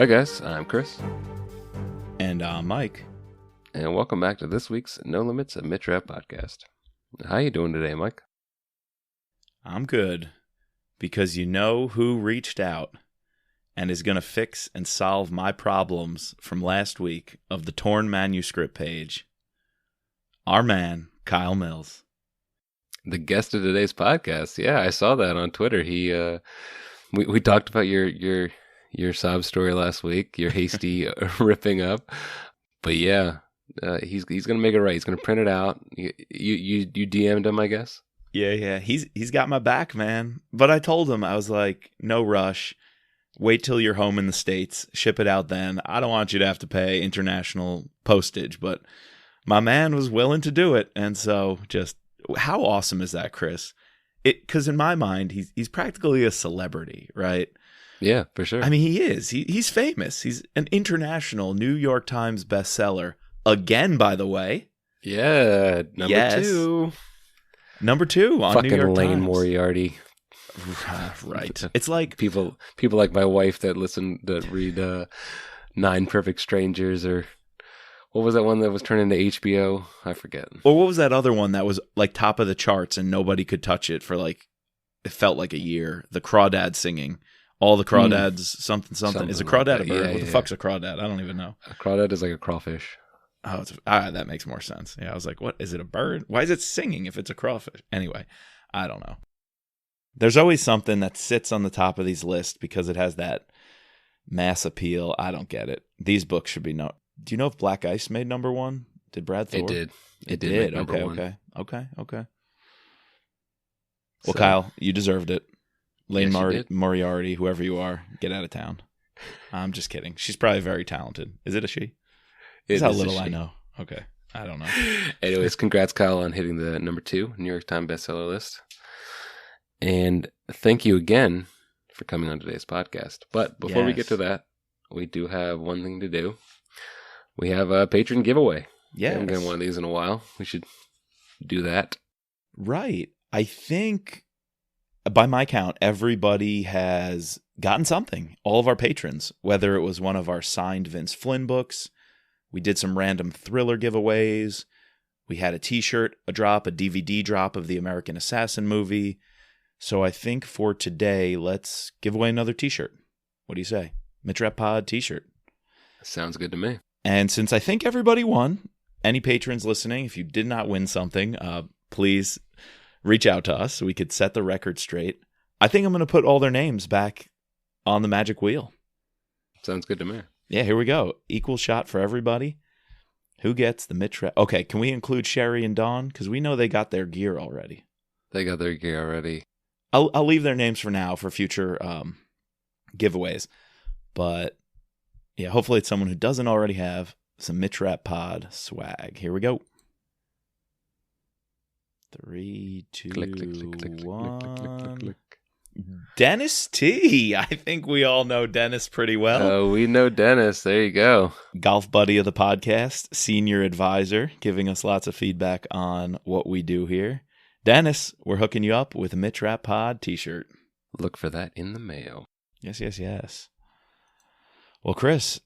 Hi guys, I'm Chris, And Mike. and welcome back to this week's No Limits of Mid-Draft podcast. How you doing today, Mike? I'm good because you know who reached out and is going to fix and solve my problems from last week of the torn manuscript page. Our man, Kyle Mills. The guest of today's podcast. Yeah, I saw that on Twitter. He, we talked about your sob story last week, your hasty ripping up. But yeah, he's gonna make it right. He's gonna print it out. You DM'd him, I guess. Yeah. He's got my back, man. But I told him, I was like, no rush. Wait till you're home in the States. Ship it out then. I don't want you to have to pay international postage. But my man was willing to do it. And so just, how awesome is that, Chris? Because in my mind, he's practically a celebrity, right? Yeah, for sure. I mean, he is. He's famous. He's an international New York Times bestseller. Again, by the way. Yeah, number 2. Number 2 on Fucking New York Lane Times. Moriarty. Right. It's like people like my wife that read 9 Perfect Strangers, or what was that one that was turned into HBO? I forget. Or what was that other one that was like top of the charts and nobody could touch it for like, it felt like a year. The Crawdad singing. All the crawdads, something. Is a crawdad like a bird? Yeah, what the fuck's a crawdad? I don't even know. A crawdad is like a crawfish. Oh, that makes more sense. Yeah, I was like, what? Is it a bird? Why is it singing if it's a crawfish? Anyway, I don't know. There's always something that sits on the top of these lists because it has that mass appeal. I don't get it. These books should be no. Do you know if Black Ice made number 1? Did Brad Thor? It did. It did. Make number 1. Okay. Well, So, Kyle, you deserved it. Lane Yes, you did. Moriarty, whoever you are, get out of town. I'm just kidding. She's probably very talented. Is it a she? That's how little I know. Okay. I don't know. Anyways, congrats, Kyle, on hitting the number 2 New York Times bestseller list. And thank you again for coming on today's podcast. But before we get to that, we do have one thing to do. We have a patron giveaway. Yeah. I haven't done one of these in a while. We should do that. Right. I think, by my count, everybody has gotten something. All of our patrons, whether it was one of our signed Vince Flynn books, we did some random thriller giveaways, we had a t-shirt, a DVD drop of the American Assassin movie. So I think for today, let's give away another t-shirt. What do you say? Midrap Pod t-shirt. Sounds good to me. And since I think everybody won, any patrons listening, if you did not win something, please reach out to us so we could set the record straight. I think I'm going to put all their names back on the magic wheel. Sounds good to me. Yeah, here we go. Equal shot for everybody. Who gets the Midrap? Okay, can we include Sherry and Dawn? Because we know they got their gear already. They got their gear already. I'll leave their names for now for future giveaways. But yeah, hopefully it's someone who doesn't already have some Midrap Pod swag. Here we go. 3, 2, Click, click, click, click, click, 1. click, click, click, click. Dennis T. I think we all know Dennis pretty well. Oh, we know Dennis. There you go. Golf buddy of the podcast, senior advisor, giving us lots of feedback on what we do here. Dennis, we're hooking you up with a Midrap Pod t-shirt. Look for that in the mail. Yes. Well, Chris,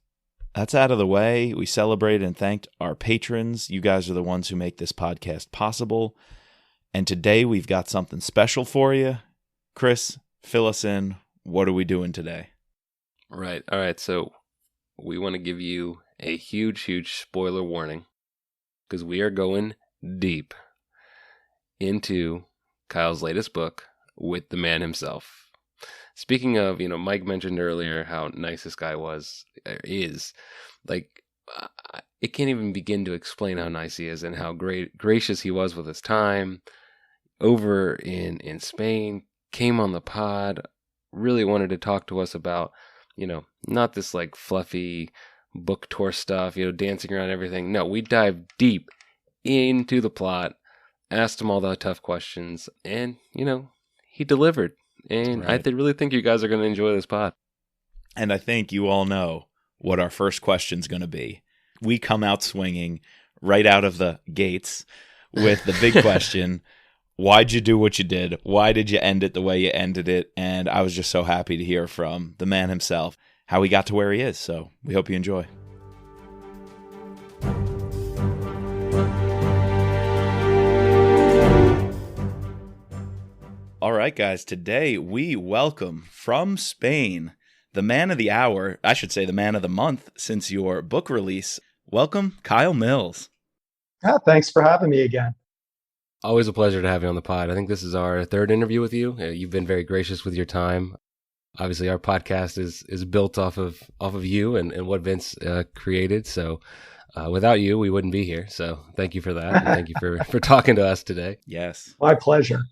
that's out of the way. We celebrated and thanked our patrons. You guys are the ones who make this podcast possible. And today we've got something special for you. Chris, fill us in. What are we doing today? Right. All right. So we want to give you a huge spoiler warning because we are going deep into Kyle's latest book with the man himself. Speaking of, Mike mentioned earlier how nice this guy is. Like, it can't even begin to explain how nice he is and how gracious he was with his time over in Spain. Came on the pod, really wanted to talk to us about, not this like fluffy book tour stuff, dancing around everything. No, we dived deep into the plot, asked him all the tough questions, and, he delivered. And right. I really think you guys are going to enjoy this pod. And I think you all know what our first question's going to be. We come out swinging right out of the gates with the big question. Why'd you do what you did? Why did you end it the way you ended it? And I was just so happy to hear from the man himself. how he got to where he is. So we hope you enjoy. All right, guys, today we welcome from Spain, the man of the hour, I should say the man of the month since your book release. Welcome, Kyle Mills. Yeah, thanks for having me again. Always a pleasure to have you on the pod. I think this is our third interview with you. You've been very gracious with your time. Obviously, our podcast is built off of you and what Vince created. So without you, we wouldn't be here. So thank you for that. And thank you for talking to us today. Yes. My pleasure.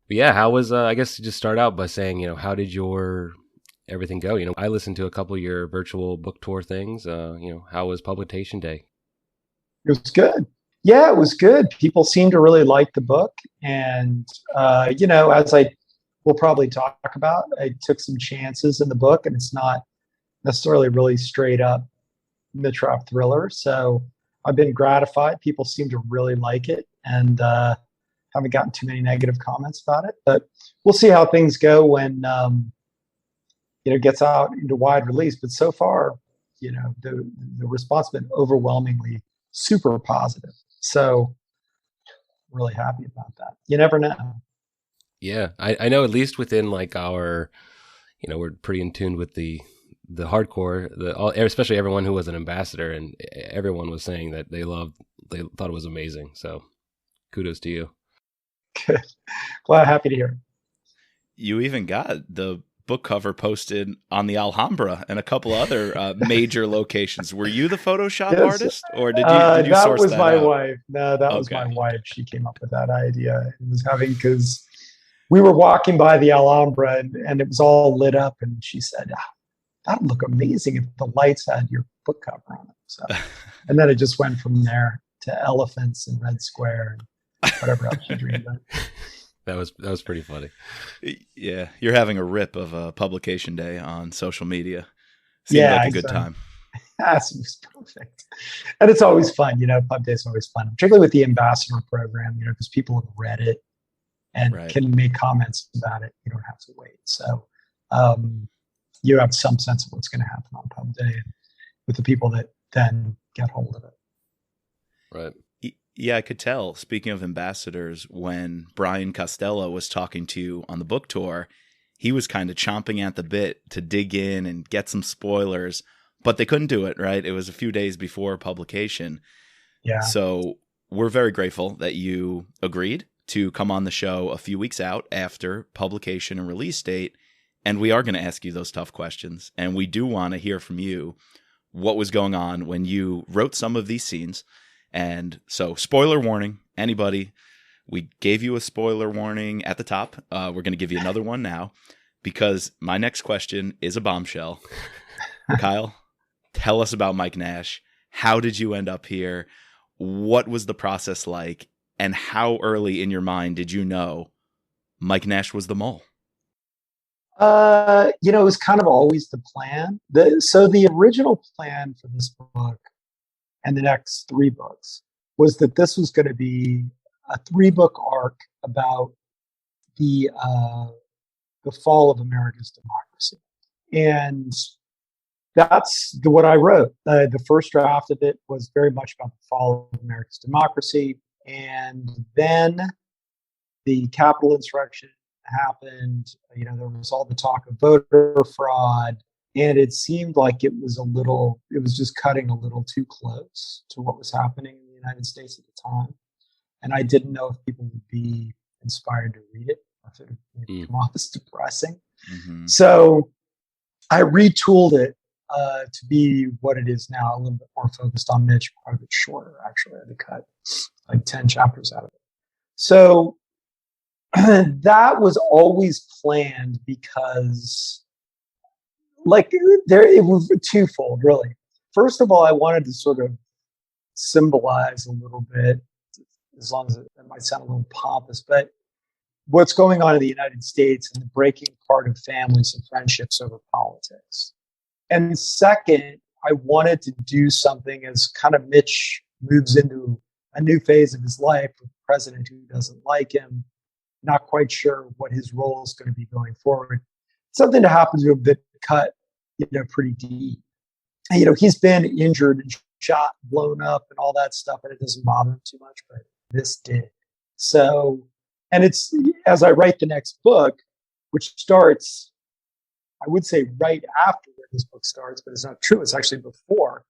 But yeah, how was, I guess just start out by saying, how did your everything go? I listened to a couple of your virtual book tour things. How was publication day? It was good. Yeah, it was good. People seemed to really like the book. And, as I will probably talk about, I took some chances in the book, and it's not necessarily really straight up mid-trap thriller. So I've been gratified. People seem to really like it. And haven't gotten too many negative comments about it. But we'll see how things go when it gets out into wide release. But so far, the response has been overwhelmingly super positive. So really happy about that. You never know. Yeah, I know at least within like our, we're pretty in tune with the hardcore, especially everyone who was an ambassador, and everyone was saying that they thought it was amazing. So kudos to you. Good. Glad, happy to hear. You even got the book cover posted on the Alhambra and a couple other major locations. Were you the Photoshop artist, or did you that source was that my out? wife. No, that was my wife. She came up with that idea. It was because we were walking by the Alhambra and it was all lit up, and she said, "That would look amazing if the lights had your book cover on it." So, and then it just went from there to elephants and Red Square and whatever else she dreamed of. That was pretty funny. Yeah, you're having a rip of a publication day on social media. Seemed like a good time. Yes, it was perfect. And it's always fun, pub day is always fun, particularly with the ambassador program, because people have read it and can make comments about it. You don't have to wait. So you have some sense of what's going to happen on pub day with the people that then get hold of it. Right. Yeah, I could tell. Speaking of ambassadors, when Brian Costello was talking to you on the book tour, he was kind of chomping at the bit to dig in and get some spoilers, but they couldn't do it, right? It was a few days before publication. Yeah. So we're very grateful that you agreed to come on the show a few weeks out after publication and release date. And we are going to ask you those tough questions. And we do want to hear from you what was going on when you wrote some of these scenes. And so, spoiler warning, anybody, we gave you a spoiler warning at the top. We're going to give you another one now, because my next question is a bombshell. Kyle, tell us about Mike Nash. How did you end up here? What was the process like? And how early in your mind did you know Mike Nash was the mole? It was kind of always the plan. So the original plan for this book and the next 3 books was that this was going to be a 3-book arc about the fall of America's democracy. And that's what I wrote. The first draft of it was very much about the fall of America's democracy. And then the Capitol insurrection happened. There was all the talk of voter fraud. And it seemed like it was just cutting a little too close to what was happening in the United States at the time. And I didn't know if people would be inspired to read it, or if it would come off as depressing. Mm-hmm. So I retooled it to be what it is now, a little bit more focused on Mitch, quite a bit shorter, actually. I had to cut like 10 chapters out of it. So that was always planned because it was twofold, really. First of all, I wanted to sort of symbolize a little bit, as long as it might sound a little pompous, but what's going on in the United States and the breaking apart of families and friendships over politics. And second, I wanted to do something as kind of Mitch moves into a new phase of his life with a president who doesn't like him, not quite sure what his role is going to be going forward. Something to happen to him that cut pretty deep. And, he's been injured and shot, blown up, and all that stuff, and it doesn't bother him too much. But this did. So, and it's as I write the next book, which starts, I would say right after where this book starts, but it's not true. It's actually before.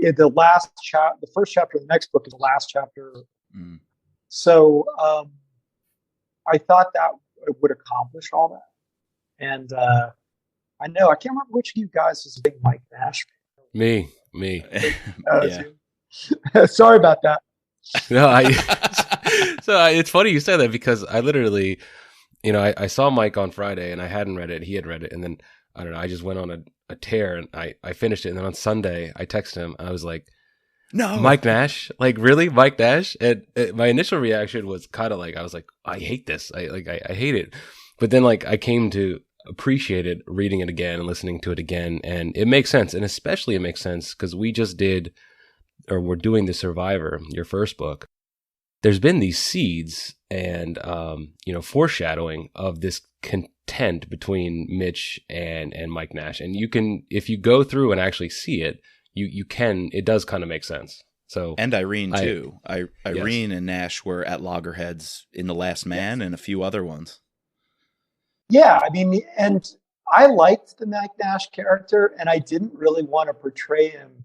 The first chapter of the next book is the last chapter. Mm. So I thought that would accomplish all that. And I can't remember which of you guys was a big Mike Nash fan. Me. Sorry about that. No, it's funny you said that because I literally, I saw Mike on Friday and I hadn't read it. He had read it. And then, I don't know, I just went on a tear and I finished it. And then on Sunday, I texted him. I was like, no, Mike Nash? Like, really? Mike Nash? And my initial reaction was kind of like, I was like, I hate this. I hate it. But then, like, I came to appreciate it reading it again and listening to it again. And it makes sense. And especially it makes sense because we're doing The Survivor, your first book. There's been these seeds and, foreshadowing of this content between Mitch and Mike Nash. And you can, if you go through and actually see it, it does kind of make sense. So, and Irene too. Irene and Nash were at loggerheads in The Last Man and a few other ones. Yeah. I mean, and I liked the Mike Nash character and I didn't really want to portray him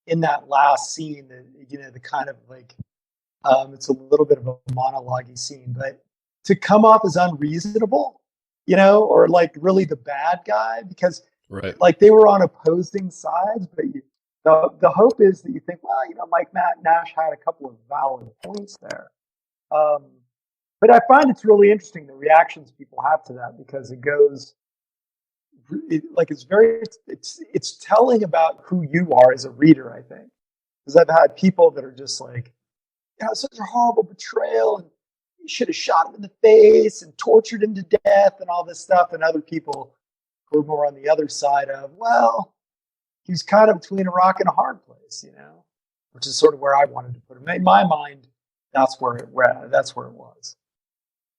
in that last scene, the kind of like, it's a little bit of a monologue-y scene, but to come off as unreasonable, or like really the bad guy, because like they were on opposing sides, but the hope is that you think, well, Mike Nash had a couple of valid points there. But I find it's really interesting the reactions people have to that because it goes, it's telling about who you are as a reader, I think. Because I've had people that are just like, such a horrible betrayal, and you should have shot him in the face and tortured him to death and all this stuff. And other people who are more on the other side of, well, he was kind of between a rock and a hard place, which is sort of where I wanted to put him. In my mind, that's where it was.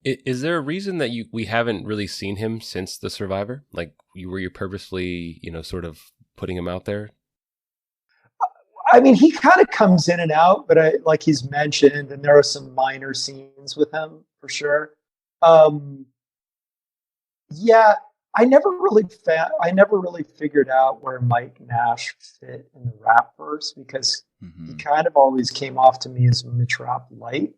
Is there a reason that we haven't really seen him since The Survivor? Like, were you purposefully, sort of putting him out there? I mean, he kind of comes in and out, but like he's mentioned, and there are some minor scenes with him for sure. I never really figured out where Mike Nash fit in the rap verse because he kind of always came off to me as Mitch Rapp light.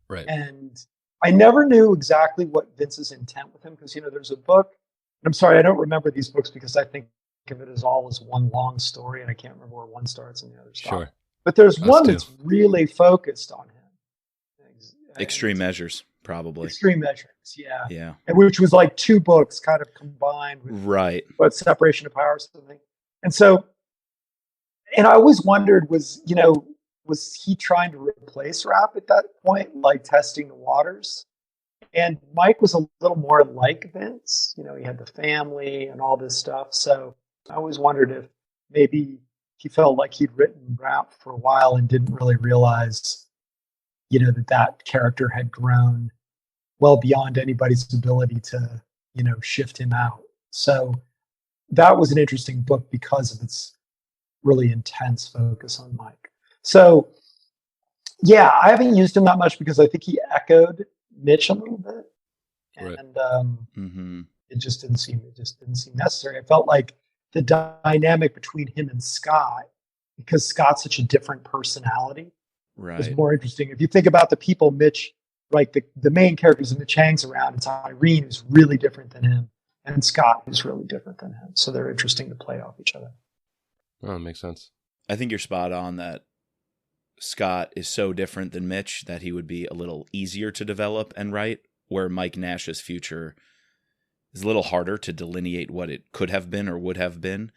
Right. And I never knew exactly what Vince's intent with him because, there's a book. And I'm sorry, I don't remember these books because I think of it as all as one long story, and I can't remember where one starts and the other stops. Sure. But there's one that's really focused on him. Extreme Measures, probably. Extreme Measures, yeah. Yeah. And which was like two books kind of combined with Separation of Power or something. And so, and I always wondered, was he trying to replace Rapp at that point, like testing the waters? And Mike was a little more like Vince. He had the family and all this stuff. So I always wondered if maybe he felt like he'd written Rapp for a while and didn't really realize, that character had grown well beyond anybody's ability to, shift him out. So that was an interesting book because of its really intense focus on Mike. So, yeah, I haven't used him that much because I think he echoed Mitch a little bit. And it just didn't seem necessary. I felt like the dynamic between him and Scott, because Scott's such a different personality, was more interesting. If you think about the people Mitch, like the main characters Mitch hangs around, it's Irene who's really different than him, and Scott who's really different than him. So they're interesting to play off each other. Oh, that makes sense. I think you're spot on that Scott is so different than Mitch that he would be a little easier to develop and write, where Mike Nash's future is a little harder to delineate what it could have been or would have been,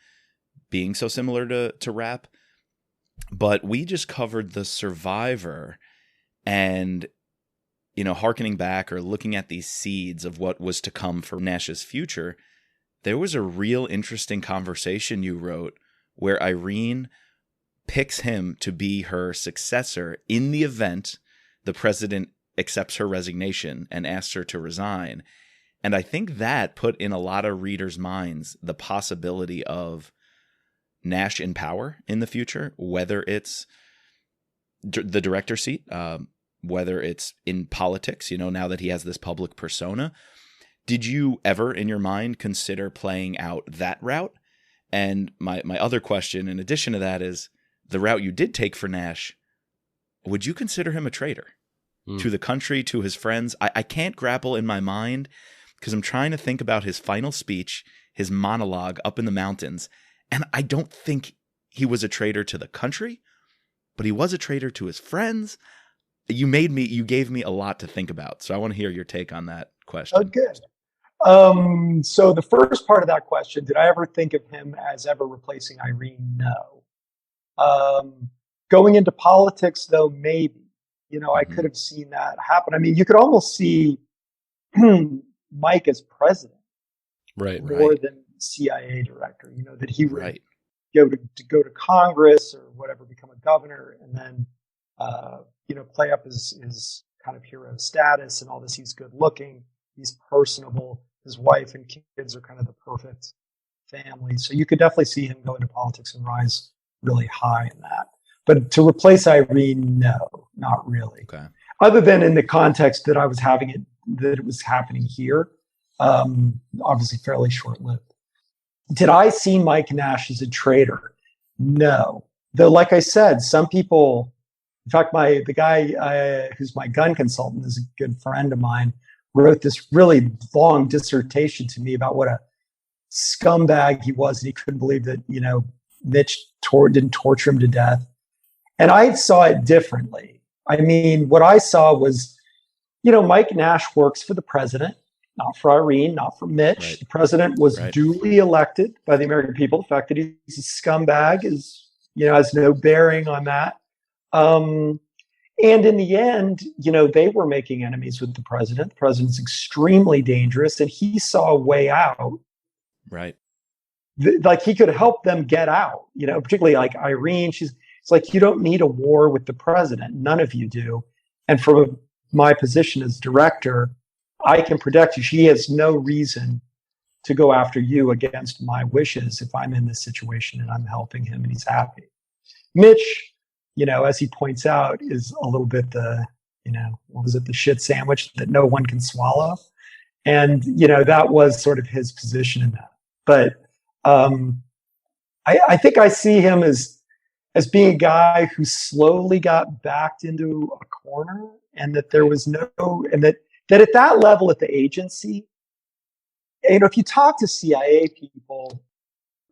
being so similar to Rapp. But we just covered The Survivor, and, hearkening back or looking at these seeds of what was to come for Nash's future, there was a real interesting conversation you wrote where Irene picks him to be her successor in the event the president accepts her resignation and asks her to resign. And I think that put in a lot of readers' minds the possibility of Nash in power in the future, whether it's the director seat, whether it's in politics, now that he has this public persona. Did you ever in your mind consider playing out that route? And my other question in addition to that is, the route you did take for Nash, would you consider him a traitor to the country, to his friends? I can't grapple in my mind because I'm trying to think about his final speech, his monologue up in the mountains. And I don't think he was a traitor to the country, but he was a traitor to his friends. You gave me a lot to think about. So I want to hear your take on that question. Oh, good. So the first part of that question, did I ever think of him as ever replacing Irene? No. Going into politics, though, maybe. I could have seen that happen. I mean, you could almost see Mike as president, more than CIA director. That he would go to Congress or whatever, become a governor, and then play up his kind of hero status and all this. He's good looking, he's personable, his wife and kids are kind of the perfect family. So you could definitely see him go into politics and rise really high in that. But to replace Irene, no, not really. Okay. Other than in the context that it was happening here, obviously fairly short-lived. Did I see Mike Nash as a traitor? No. Though, like I said, some people, in fact, the guy who's my gun consultant is a good friend of mine, wrote this really long dissertation to me about what a scumbag he was, and he couldn't believe that, Mitch didn't torture him to death. And I saw it differently. I mean, what I saw was, Mike Nash works for the president, not for Irene, not for Mitch. Right. The president was duly elected by the American people. The fact that he's a scumbag has no bearing on that. And in the end, they were making enemies with the president. The president's extremely dangerous, and he saw a way out. Right. Like he could help them get out, particularly like Irene. It's like, you don't need a war with the president. None of you do. And from my position as director, I can protect you. She has no reason to go after you against my wishes if I'm in this situation and I'm helping him and he's happy. Mitch, as he points out, is a little bit the shit sandwich that no one can swallow. And, that was sort of his position in that. But I think I see him as being a guy who slowly got backed into a corner, and that there was and that at that level at the agency, if you talk to CIA people,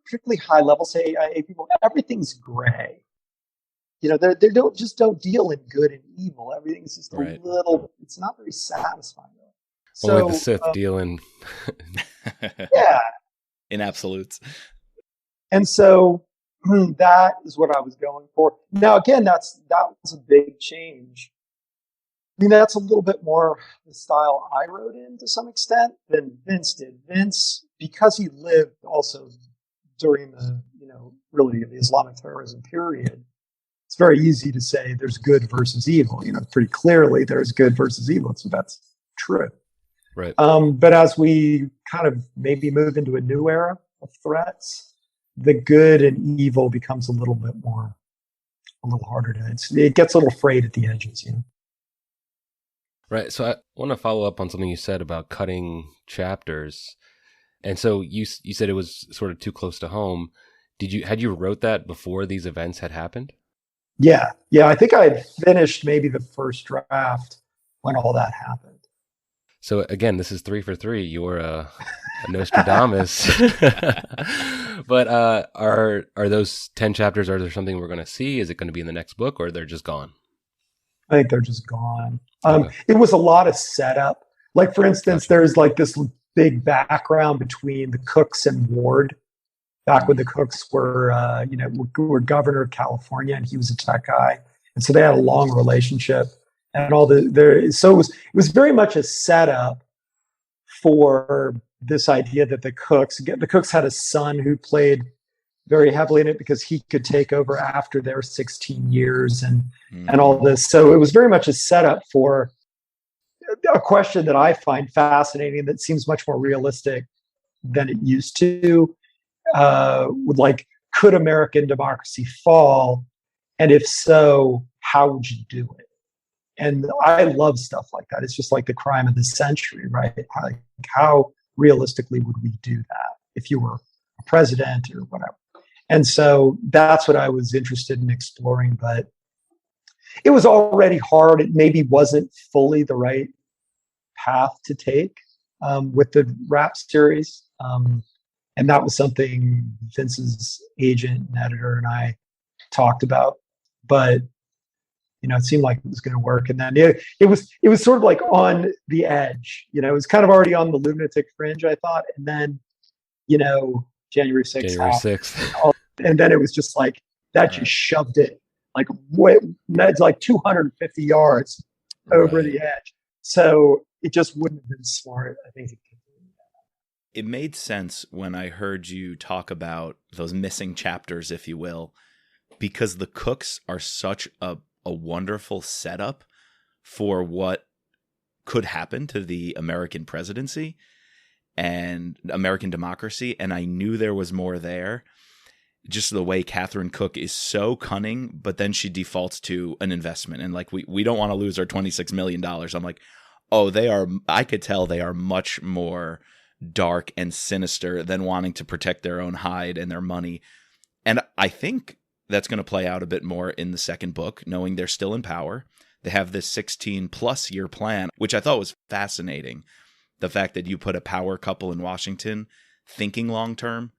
particularly high level CIA people, everything's gray. They don't deal in good and evil. Everything's just a little. It's not very satisfying. Only the Sith deal in. Yeah. In absolutes. And so that is what I was going for. Now, again, that was a big change. I mean, that's a little bit more the style I wrote in to some extent than Vince did. Vince, because he lived also during the, really the Islamic terrorism period, it's very easy to say there's good versus evil. Pretty clearly there's good versus evil. So that's true. Right. But as we kind of maybe move into a new era of threats, the good and evil becomes a little harder it gets a little frayed at the edges, Right. So I want to follow up on something you said about cutting chapters. And so you said it was sort of too close to home. Had you wrote that before these events had happened? Yeah. I think I had finished maybe the first draft when all that happened. So again, this is 3 for 3. You're a Nostradamus. But are those 10 chapters? Are there something we're going to see? Is it going to be in the next book, or they're just gone? I think they're just gone. It was a lot of setup. Like, for instance, there's like this big background between the Cooks and Ward. Back when the Cooks were governor of California, and he was a tech guy, and so they had a long relationship. And so it was very much a setup for this idea that the Cooks had a son who played very heavily in it because he could take over after their 16 years and all this. So it was very much a setup for a question that I find fascinating that seems much more realistic than it used to. Would like, could American democracy fall? And if so, how would you do it? And I love stuff like that. It's just like the crime of the century, right? How realistically would we do that if you were a president or whatever? And so that's what I was interested in exploring, but it was already hard. It maybe wasn't fully the right path to take with the rap series. And that was something Vince's agent and editor and I talked about. But it seemed like it was going to work, and then it was sort of like on the edge. It was kind of already on the lunatic fringe, I thought, and then January 6th January happened, 6th. and then it was just like that. Just shoved it like Ned's like 250 yards over the edge. So it just wouldn't have been smart, I think. It made sense when I heard you talk about those missing chapters, if you will, because the Cooks are such a wonderful setup for what could happen to the American presidency and American democracy. And I knew there was more there. Just the way Catherine Cook is so cunning, but then she defaults to an investment. And like, we don't want to lose our $26 million. I'm like, oh, I could tell they are much more dark and sinister than wanting to protect their own hide and their money. And I think that's going to play out a bit more in the second book, knowing they're still in power. They have this 16-plus year plan, which I thought was fascinating. The fact that you put a power couple in Washington thinking long-term.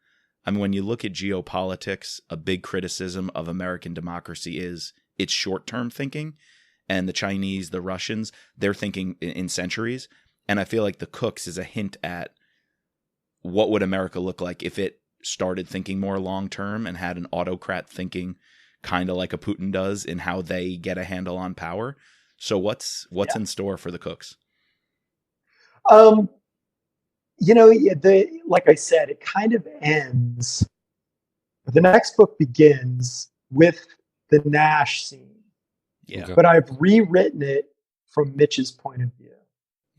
I mean, when you look at geopolitics, a big criticism of American democracy is its short-term thinking. And the Chinese, the Russians, they're thinking in centuries. And I feel like the Cooks is a hint at what would America look like if it started thinking more long-term and had an autocrat thinking kind of like a Putin does in how they get a handle on power. So what's in store for the Cooks? Like I said, it kind of ends. The next book begins with the Nash scene. Yeah. But I've rewritten it from Mitch's point of view.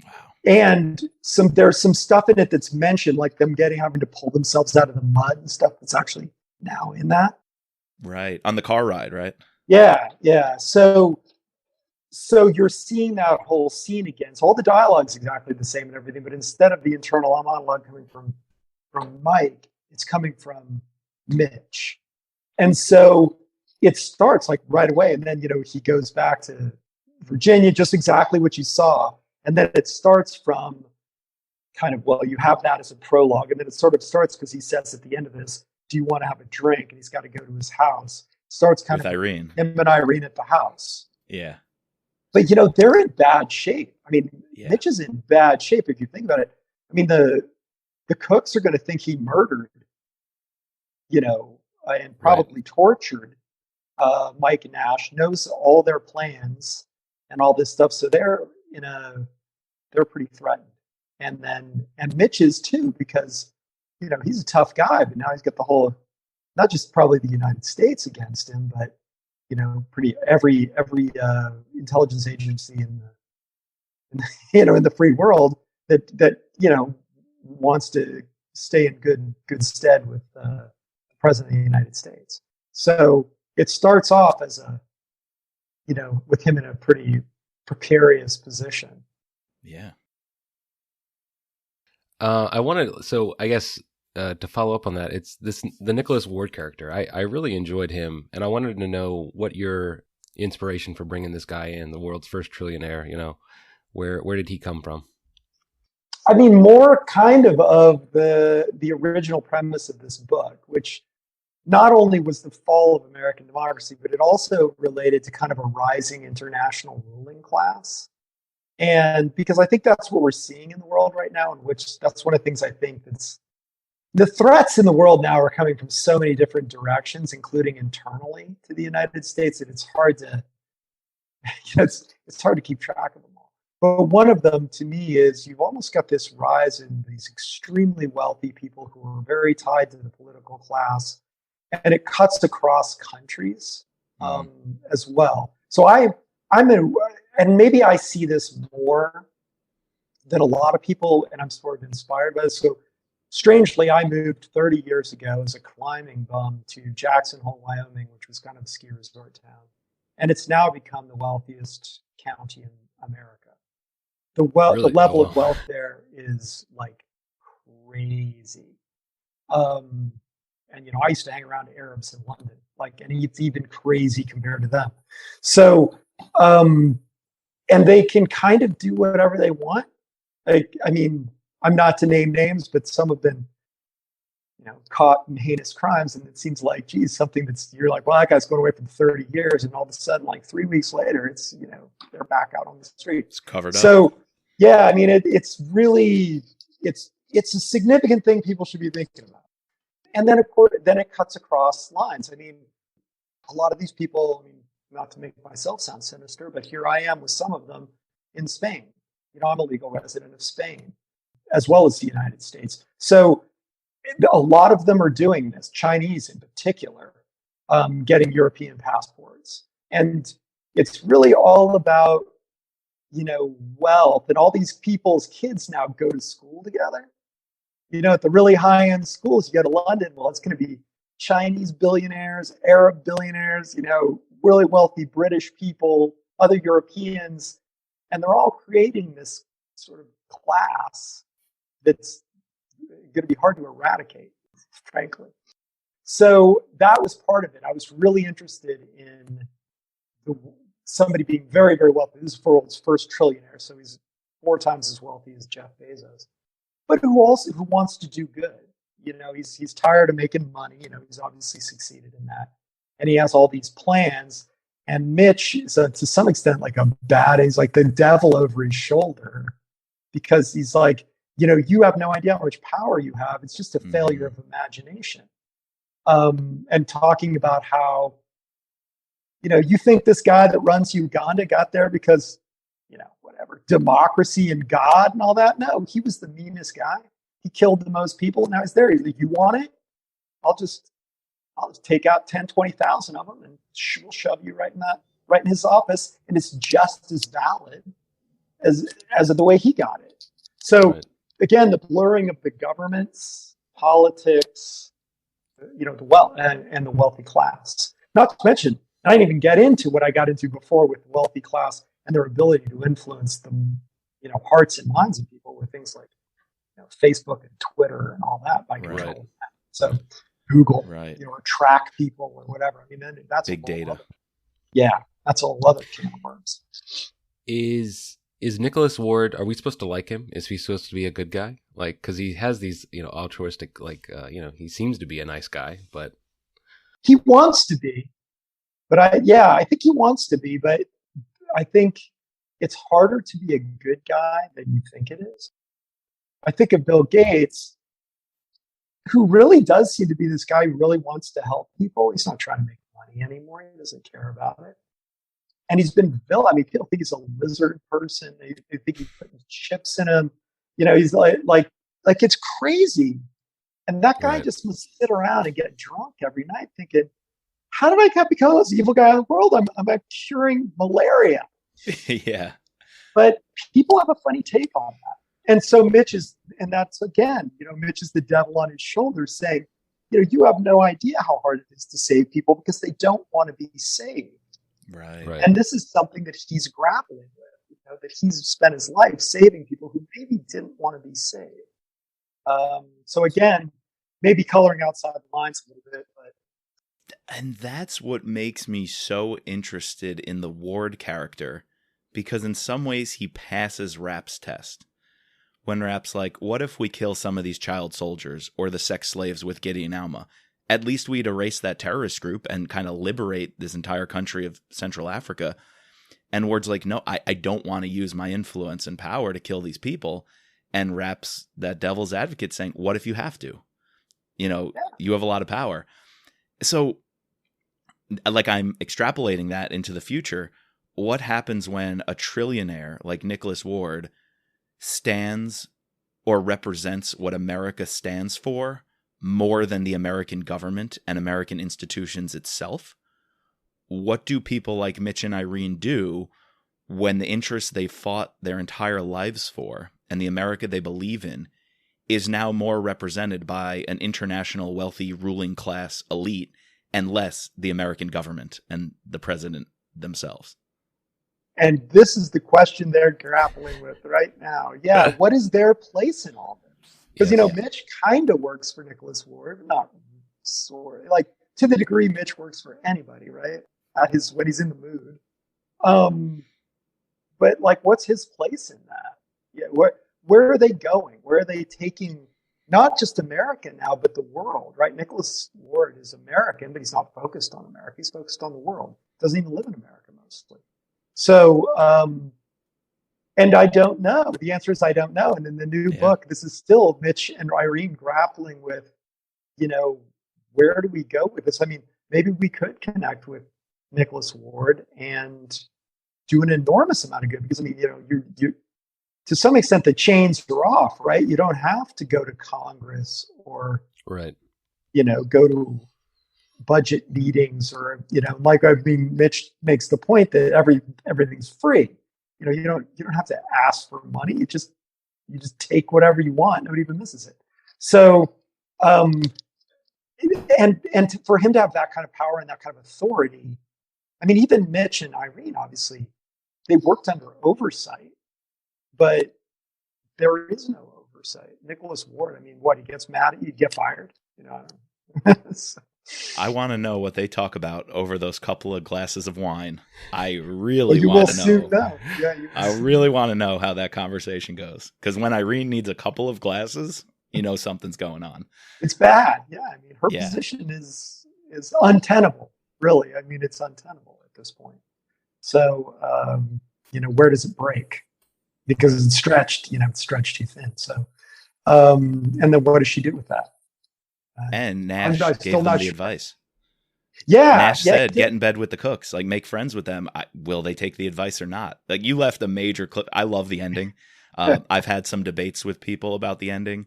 Wow. And there's some stuff in it that's mentioned, like them having to pull themselves out of the mud and stuff that's actually now in that. Right. On the car ride, right? Yeah. So you're seeing that whole scene again. So all the dialogue's exactly the same and everything, but instead of the internal monologue coming from Mike, it's coming from Mitch. And so it starts like right away. And then, he goes back to Virginia, just exactly what you saw. And then it starts from kind of, well, you have that as a prologue. And then it sort of starts because he says at the end of this, do you want to have a drink? And he's got to go to his house. Starts kind with of Irene. Him and Irene at the house. Yeah. But, they're in bad shape. I mean, Mitch is in bad shape if you think about it. I mean, the Cooks are going to think he murdered, and probably tortured Mike Nash, knows all their plans and all this stuff. So they're pretty threatened. And Mitch is too, because, he's a tough guy, but now he's got the whole, not just probably the United States against him, but, pretty every intelligence agency in the free world that wants to stay in good stead with the president of the United States. So it starts off as with him in a pretty precarious position. Yeah. I guess to follow up on that, it's the Nicholas Ward character. I really enjoyed him, and I wanted to know what your inspiration for bringing this guy in, the world's first trillionaire. Where did he come from? I mean, more kind of the original premise of this book, which not only was the fall of American democracy, but it also related to kind of a rising international ruling class. And because I think that's what we're seeing in the world right now, in which that's one of the things I think that's the threats in the world now are coming from so many different directions, including internally to the United States, that it's hard to it's hard to keep track of them all. But one of them, to me, is you've almost got this rise in these extremely wealthy people who are very tied to the political class, and it cuts across countries as well. So I'm in, and maybe I see this more that a lot of people, and I'm sort of inspired by this. So strangely, I moved 30 years ago as a climbing bum to Jackson Hole, Wyoming, which was kind of a ski resort town. And it's now become the wealthiest county in America. The Really? Oh, level of wow. wealth there is like crazy. Um, and I used to hang around Arabs in London, like, and it's even crazy compared to them. So, um, and they can kind of do whatever they want. Like, I mean, I'm not to name names, but some have been, caught in heinous crimes, and it seems like, geez, something that's you're like, well, that guy's going away for 30 years, and all of a sudden, like 3 weeks later, it's they're back out on the street. It's covered up. So, yeah, I mean, it's really it's a significant thing people should be thinking about. And then, of course, then it cuts across lines. I mean, a lot of these people, I mean, not to make myself sound sinister, but here I am with some of them in Spain. I'm a legal resident of Spain, as well as the United States. So a lot of them are doing this, Chinese in particular, getting European passports. And it's really all about, wealth. And all these people's kids now go to school together. At the really high end schools, you go to London, well, it's going to be Chinese billionaires, Arab billionaires, really wealthy British people, other Europeans, and they're all creating this sort of class that's going to be hard to eradicate, frankly. So that was part of it. I was really interested in somebody being very, very wealthy. This is the world's first trillionaire, so he's 4 times as wealthy as Jeff Bezos, but who wants to do good. He's tired of making money. He's obviously succeeded in that, and he has all these plans. And Mitch is to some extent like a bad. He's like the devil over his shoulder, because he's like, you have no idea how much power you have. It's just a failure of imagination. And talking about how, you think this guy that runs Uganda got there because, whatever, democracy and God and all that? No, he was the meanest guy. He killed the most people, and now he's there. He's like, you want it? I'll just take out 10, 20,000 of them, and we'll shove you right in his office, and it's just as valid as the way he got it. So Right. Again, the blurring of the governments, politics, the wealth and the wealthy class. Not to mention, I didn't even get into what I got into before with the wealthy class and their ability to influence the hearts and minds of people with things like Facebook and Twitter and all that by controlling Right. that. So Google, Right. track people or whatever. I mean, then that's Big data. That's a whole other can of worms. Is Nicholas Ward, are we supposed to like him? Is he supposed to be a good guy? Like, because he has these, altruistic, like, he seems to be a nice guy, but He wants to be, but I think he wants to be, but I think it's harder to be a good guy than you think it is. I think of Bill Gates, who really does seem to be this guy who really wants to help people. He's not trying to make money anymore. He doesn't care about it. And he's been villain. I mean, people think he's a lizard person. They think he's putting chips in him. He's like it's crazy. And that guy Right. just must sit around and get drunk every night thinking, how did I become this evil guy in the world? I'm curing malaria. Yeah. But people have a funny take on that. And so Mitch is the devil on his shoulder saying, you have no idea how hard it is to save people because they don't want to be saved. Right. Right. And this is something that he's grappling with, that he's spent his life saving people who maybe didn't want to be saved. So again, maybe coloring outside the lines a little bit, but And that's what makes me so interested in the Ward character, because in some ways he passes Rapp's test. When Rapp's like, what if we kill some of these child soldiers or the sex slaves with Gideon Alma? At least we'd erase that terrorist group and kind of liberate this entire country of Central Africa. And Ward's like, no, I don't want to use my influence and power to kill these people. And Rapp's that devil's advocate saying, what if you have to? You have a lot of power. So, like, I'm extrapolating that into the future. What happens when a trillionaire like Nicholas Ward stands or represents what America stands for more than the American government and American institutions itself? What do people like Mitch and Irene do when the interests they fought their entire lives for and the America they believe in is now more represented by an international wealthy ruling class elite and less the American government and the president themselves. And this is the question they're grappling with right now. Yeah, what is their place in all this? Because, Yes. Mitch kind of works for Nicholas Ward, not sort like to the degree Mitch works for anybody, right? When he's in the mood. But like, what's his place in that? Yeah, where are they going? Where are they taking not just America now, but the world, right? Nicholas Ward is American, but he's not focused on America. He's focused on the world. Doesn't even live in America mostly. So, and I don't know. The answer is I don't know. And in the new book, this is still Mitch and Irene grappling with, where do we go with this? I mean, maybe we could connect with Nicholas Ward and do an enormous amount of good because, I mean, you to some extent the chains are off, right? You don't have to go to Congress or, Right. Go to budget meetings or, Mitch makes the point that everything's free. You don't have to ask for money. You just take whatever you want. Nobody even misses it. So, and for him to have that kind of power and that kind of authority, I mean, even Mitch and Irene, obviously, they worked under oversight, but there is no oversight. Nicholas Ward, I mean, what, he gets mad at you, get fired? So. I want to know what they talk about over those couple of glasses of wine. I really want to know. Soon know. Yeah, I really want to know how that conversation goes. Because when Irene needs a couple of glasses, something's going on. It's bad. Yeah, I mean, her position is untenable. Really, I mean, it's untenable at this point. So, where does it break? Because it's stretched. It's stretched too thin. So, and then what does she do with that? And Nash gave them the advice. Yeah. Nash said, get in bed with the cooks, like make friends with them. Will they take the advice or not? Like you left a major clip. I love the ending. I've had some debates with people about the ending.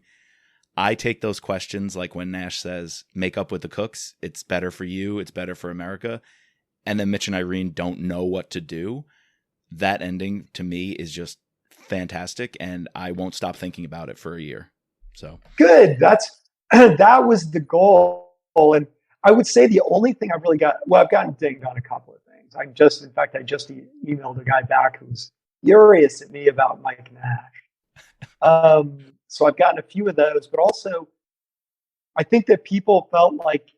I take those questions like when Nash says, make up with the cooks. It's better for you. It's better for America. And then Mitch and Irene don't know what to do. That ending to me is just fantastic. And I won't stop thinking about it for a year. So good. That was the goal. And I would say the only thing I've really I've gotten dinged on a couple of things. I just emailed a guy back who's furious at me about Mike Nash. So I've gotten a few of those, but also I think that people felt like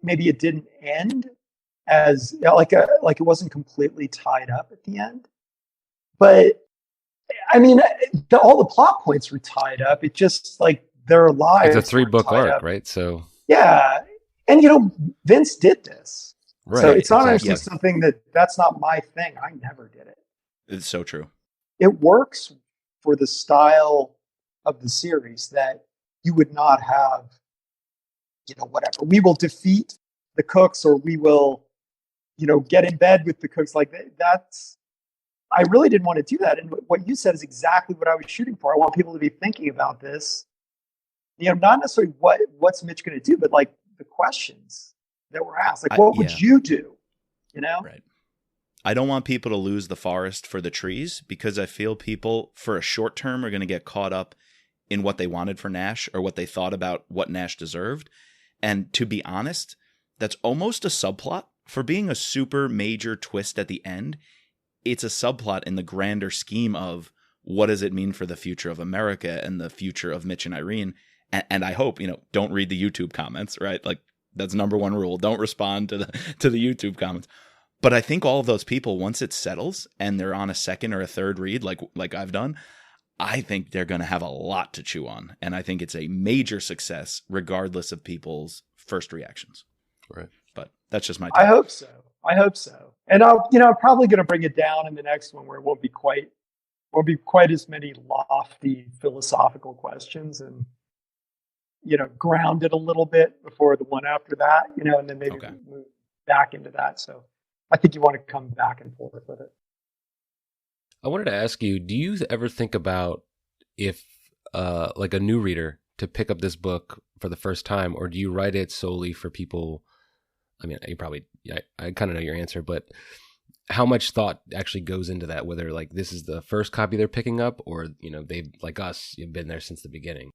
maybe it didn't end as like it wasn't completely tied up at the end. But I mean, all the plot points were tied up. It just like their lives. It's a 3-book arc, up. right? So yeah, and Vince did this, right? So it's not actually something that's not my thing. I never did it. It's so true. It works for the style of the series that you would not have, whatever. We will defeat the cooks, or we will, get in bed with the cooks. Like that's. I really didn't want to do that. And what you said is exactly what I was shooting for. I want people to be thinking about this. Not necessarily what's Mitch going to do, but like the questions that were asked. Like, what would you do? Right. I don't want people to lose the forest for the trees because I feel people for a short term are going to get caught up in what they wanted for Nash or what they thought about what Nash deserved. And to be honest, that's almost a subplot for being a super major twist at the end. It's a subplot in the grander scheme of what does it mean for the future of America and the future of Mitch and Irene. And I hope, don't read the YouTube comments, right? Like that's number one rule. Don't respond to the YouTube comments. But I think all of those people, once it settles and they're on a second or a third read, like I've done, I think they're going to have a lot to chew on. And I think it's a major success regardless of people's first reactions. Right. But that's just my take. I hope so. And I'm probably going to bring it down in the next one where it won't be quite as many lofty philosophical questions and, ground it a little bit before the one after that, and then maybe move back into that. So I think you want to come back and forth with it. I wanted to ask you, do you ever think about if like a new reader to pick up this book for the first time, or do you write it solely for people? I mean, I kind of know your answer, but how much thought actually goes into that, whether like this is the first copy they're picking up or, they've, like us, you've been there since the beginning?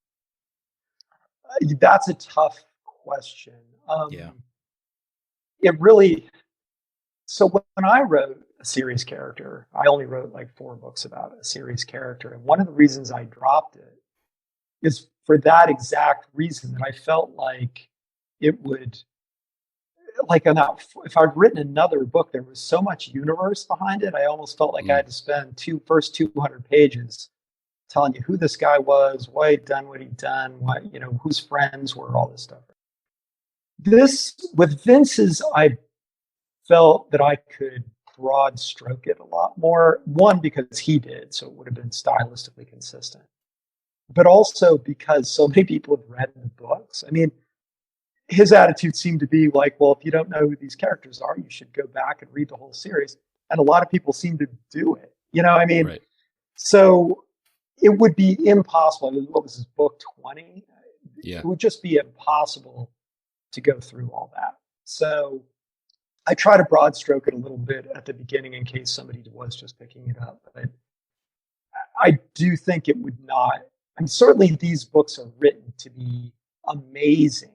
That's a tough question. Yeah. It really, so when I wrote a series character, I only wrote like 4 books about a series character. And one of the reasons I dropped it is for that exact reason, that I felt like it would, like enough, if I'd written another book, there was so much universe behind it. I almost felt like I had to spend first 200 pages telling you who this guy was, why he'd done what he'd done, what, whose friends were, all this stuff. This, with Vince's, I felt that I could broad stroke it a lot more. One, because he did, so it would have been stylistically consistent. But also because so many people have read the books. I mean, his attitude seemed to be like, well, if you don't know who these characters are, you should go back and read the whole series. And a lot of people seem to do it. Right. So it would be impossible. I mean, what was his book, 20? Yeah. It would just be impossible to go through all that. So I try to broad stroke it a little bit at the beginning in case somebody was just picking it up. But I do think it would not. I mean, certainly these books are written to be amazing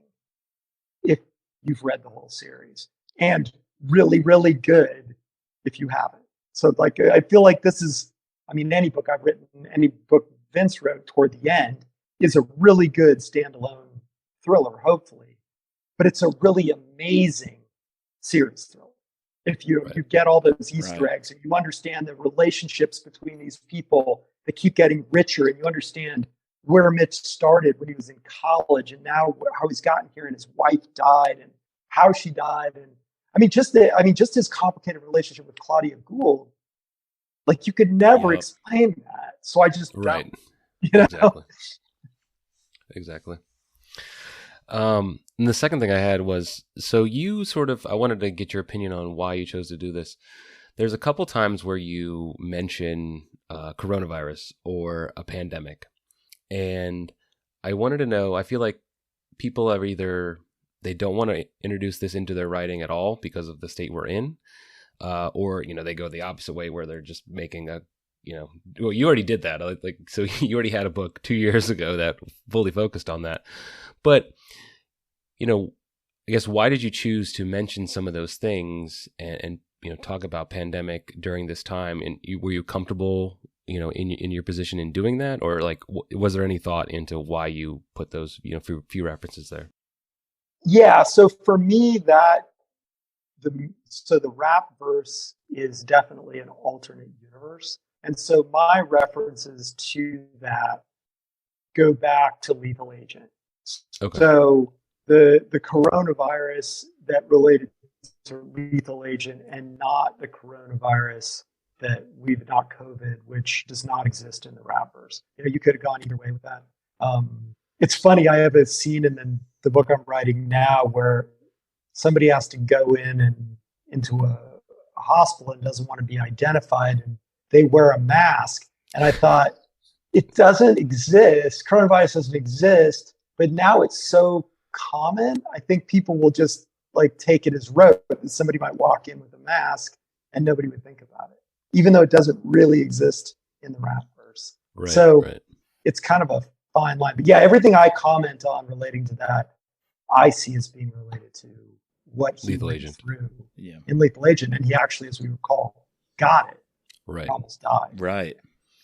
if you've read the whole series, and really, really good if you haven't. So like, I feel like this is, I mean, any book I've written, any book Vince wrote toward the end is a really good standalone thriller, hopefully, but it's a really amazing series thriller. If you get all those Easter eggs and you understand the relationships between these people that keep getting richer, and you understand where Mitch started when he was in college and now how he's gotten here and his wife died and how she died. And just his complicated relationship with Claudia Gould, like you could never explain that. So I just don't, Exactly. And the second thing I had was, so you I wanted to get your opinion on why you chose to do this. There's a couple times where you mention coronavirus or a pandemic. And I wanted to know, I feel like people are either, they don't want to introduce this into their writing at all because of the state we're in, or, they go the opposite way where they're just making well, you already did that. So you already had a book 2 years ago that fully focused on that. But, I guess, why did you choose to mention some of those things and talk about pandemic during this time? And were you comfortable, in your position in doing that? Or like, was there any thought into why you put those, few references there? Yeah. So for me, the rap verse is definitely an alternate universe. And so my references to that go back to Lethal Agent. Okay. So the coronavirus that related to Lethal Agent, and not the coronavirus not COVID, which does not exist in the rappers. You could have gone either way with that. It's funny. I have a scene in the book I'm writing now where somebody has to go into a hospital and doesn't want to be identified, and they wear a mask. And I thought, it doesn't exist. Coronavirus doesn't exist, but now it's so common. I think people will just like take it as rote. Somebody might walk in with a mask and nobody would think about it, even though it doesn't really exist in the rap verse. It's kind of a fine line. But yeah, everything I comment on relating to that, I see as being related to what he went through in Lethal Agent. And he actually, as we recall, got it. Right. He almost died. Right.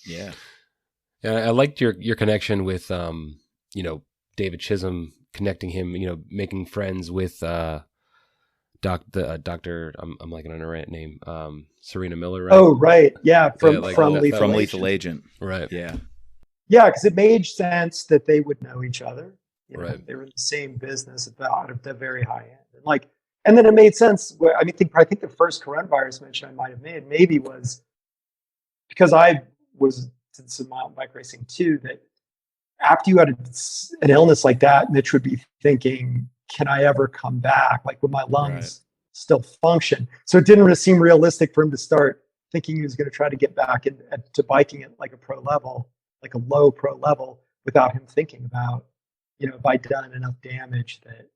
Yeah. Yeah, I liked your connection with David Chisholm, connecting him, making friends with Doctor. I'm blanking on her name. Serena Miller. Right? Oh, right. Yeah, from Lethal Agent. Right. Yeah. Yeah, because it made sense that they would know each other. Right. They were in the same business at the very high end. And then it made sense where I think the first coronavirus mention I might have made maybe was because I did some mountain bike racing too, that after you had an illness like that, Mitch would be thinking, can I ever come back? Like, will my lungs still function? So it didn't really seem realistic for him to start thinking he was going to try to get back to biking at like a pro level, like a low pro level, without him thinking about, have I done enough damage that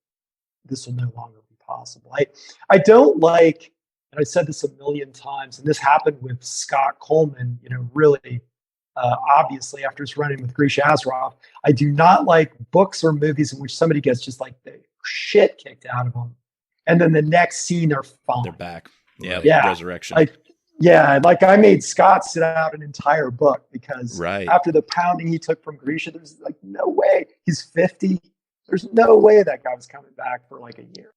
this will no longer be possible? I don't like and I said this a million times, and this happened with Scott Coleman, really obviously after his running with Grisha Asarov. I do not like books or movies in which somebody gets just like the shit kicked out of them, and then the next scene they're fine. They're back. Yeah, yeah, resurrection. Like I made Scott sit out an entire book because after the pounding he took from Grisha, there's like no way. He's 50. There's no way that guy was coming back for like a year.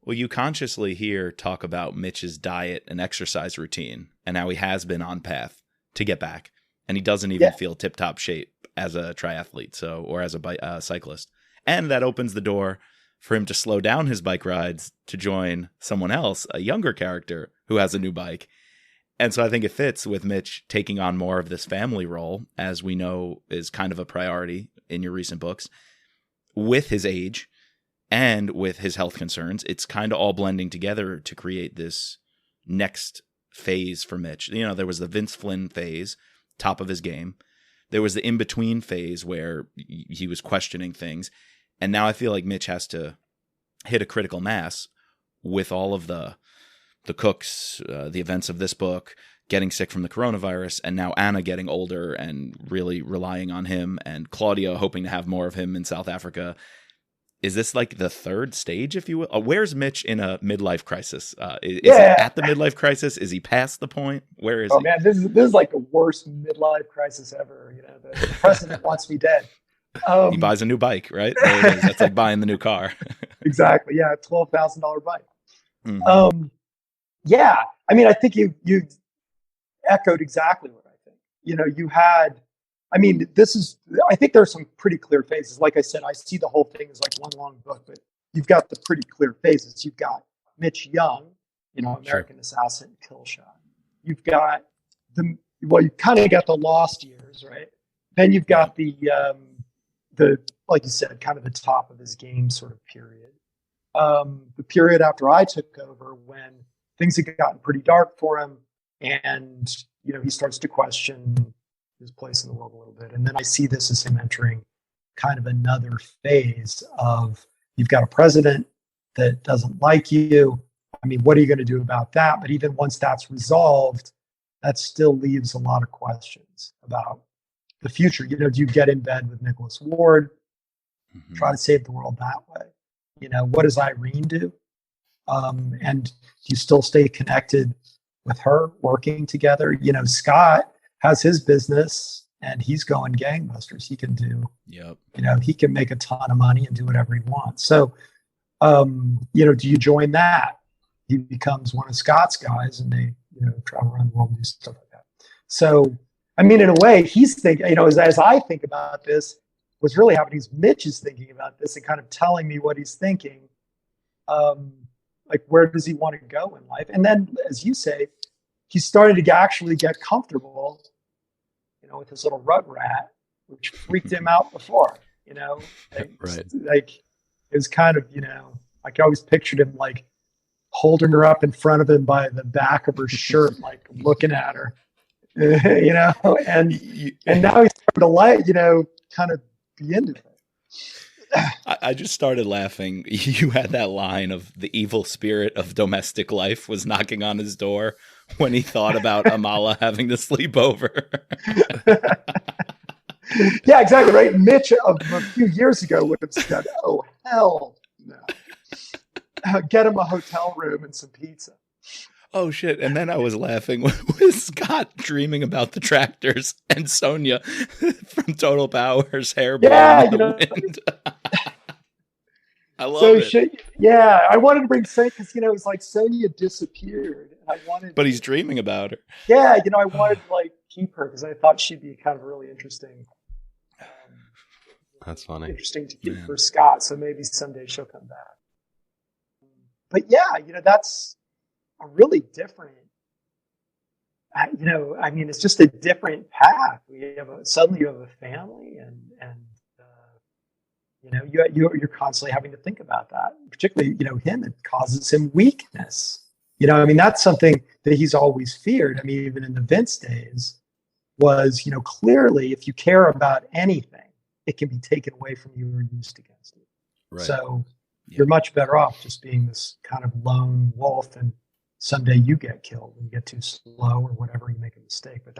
Well, you consciously here talk about Mitch's diet and exercise routine and how he has been on path to get back. And he doesn't even feel tip-top shape as a triathlete, or as a cyclist. And that opens the door for him to slow down his bike rides to join someone else, a younger character who has a new bike. And so I think it fits with Mitch taking on more of this family role, as we know is kind of a priority in your recent books, with his age and with his health concerns. It's kind of all blending together to create this next phase for Mitch. There was the Vince Flynn phase, top of his game. There was the in-between phase where he was questioning things. And now I feel like Mitch has to hit a critical mass with all of the cooks, the events of this book, getting sick from the coronavirus, and now Anna getting older and really relying on him, and Claudia hoping to have more of him in South Africa. Is this like the third stage, if you will? Where's Mitch in a midlife crisis? Is he at the midlife crisis? Is he past the point? Where is he? Oh man, this is like the worst midlife crisis ever. The president wants me dead. He buys a new bike, right? There it is. That's like buying the new car. Exactly. Yeah, $12,000 bike. Mm-hmm. Yeah, I mean, I think you echoed exactly what I think. You had. I mean, I think there are some pretty clear phases. Like I said, I see the whole thing as like one long book, but you've got the pretty clear phases. You've got Mitch Young, American Assassin, Kill Shot. You've got you kind of got the lost years, right? Then you've got the like you said, kind of the top of his game sort of period. The period after I took over, when things had gotten pretty dark for him, and he starts to question his place in the world a little bit. And then I see this as him entering kind of another phase of, you've got a president that doesn't like you. I mean, what are you going to do about that? But even once that's resolved, that still leaves a lot of questions about the future. Do you get in bed with Nicholas Ward, try to save the world that way? What does Irene do? And do you still stay connected with her, working together? Scott has his business and he's going gangbusters. He can do, he can make a ton of money and do whatever he wants. So, do you join that? He becomes one of Scott's guys and they, travel around the world and do stuff like that. So, I mean, in a way, he's thinking, as I think about this, what's really happening is Mitch is thinking about this and kind of telling me what he's thinking. Like, where does he want to go in life? And then, as you say, he started to actually get comfortable, with his little rug rat, which freaked him out before, Right. Like, it was kind of, like I always pictured him like holding her up in front of him by the back of her shirt, like looking at her, and now he's starting to kind of be into it. I just started laughing. You had that line of the evil spirit of domestic life was knocking on his door when he thought about Amala having to sleep over. Yeah, exactly, right? Mitch a few years ago would have said, oh, hell no. Get him a hotel room and some pizza. Oh, shit. And then I was laughing with Scott dreaming about the tractors and Sonia from Total Power's hair blowing in the wind. I love it. I wanted to bring Sonia because, it's like Sonia disappeared. But he's dreaming about her. Yeah, I wanted to keep her because I thought she'd be kind of really interesting. That's funny. Interesting to keep for Scott. So maybe someday she'll come back. But yeah, that's a really different, it's just a different path. Suddenly you have a family and you're constantly having to think about that. Particularly, him, it causes him weakness. That's something that he's always feared. I mean, even in the Vince days was, clearly if you care about anything, it can be taken away from you or used against you. Right. So you're much better off just being this kind of lone wolf and someday you get killed and you get too slow or whatever, you make a mistake. But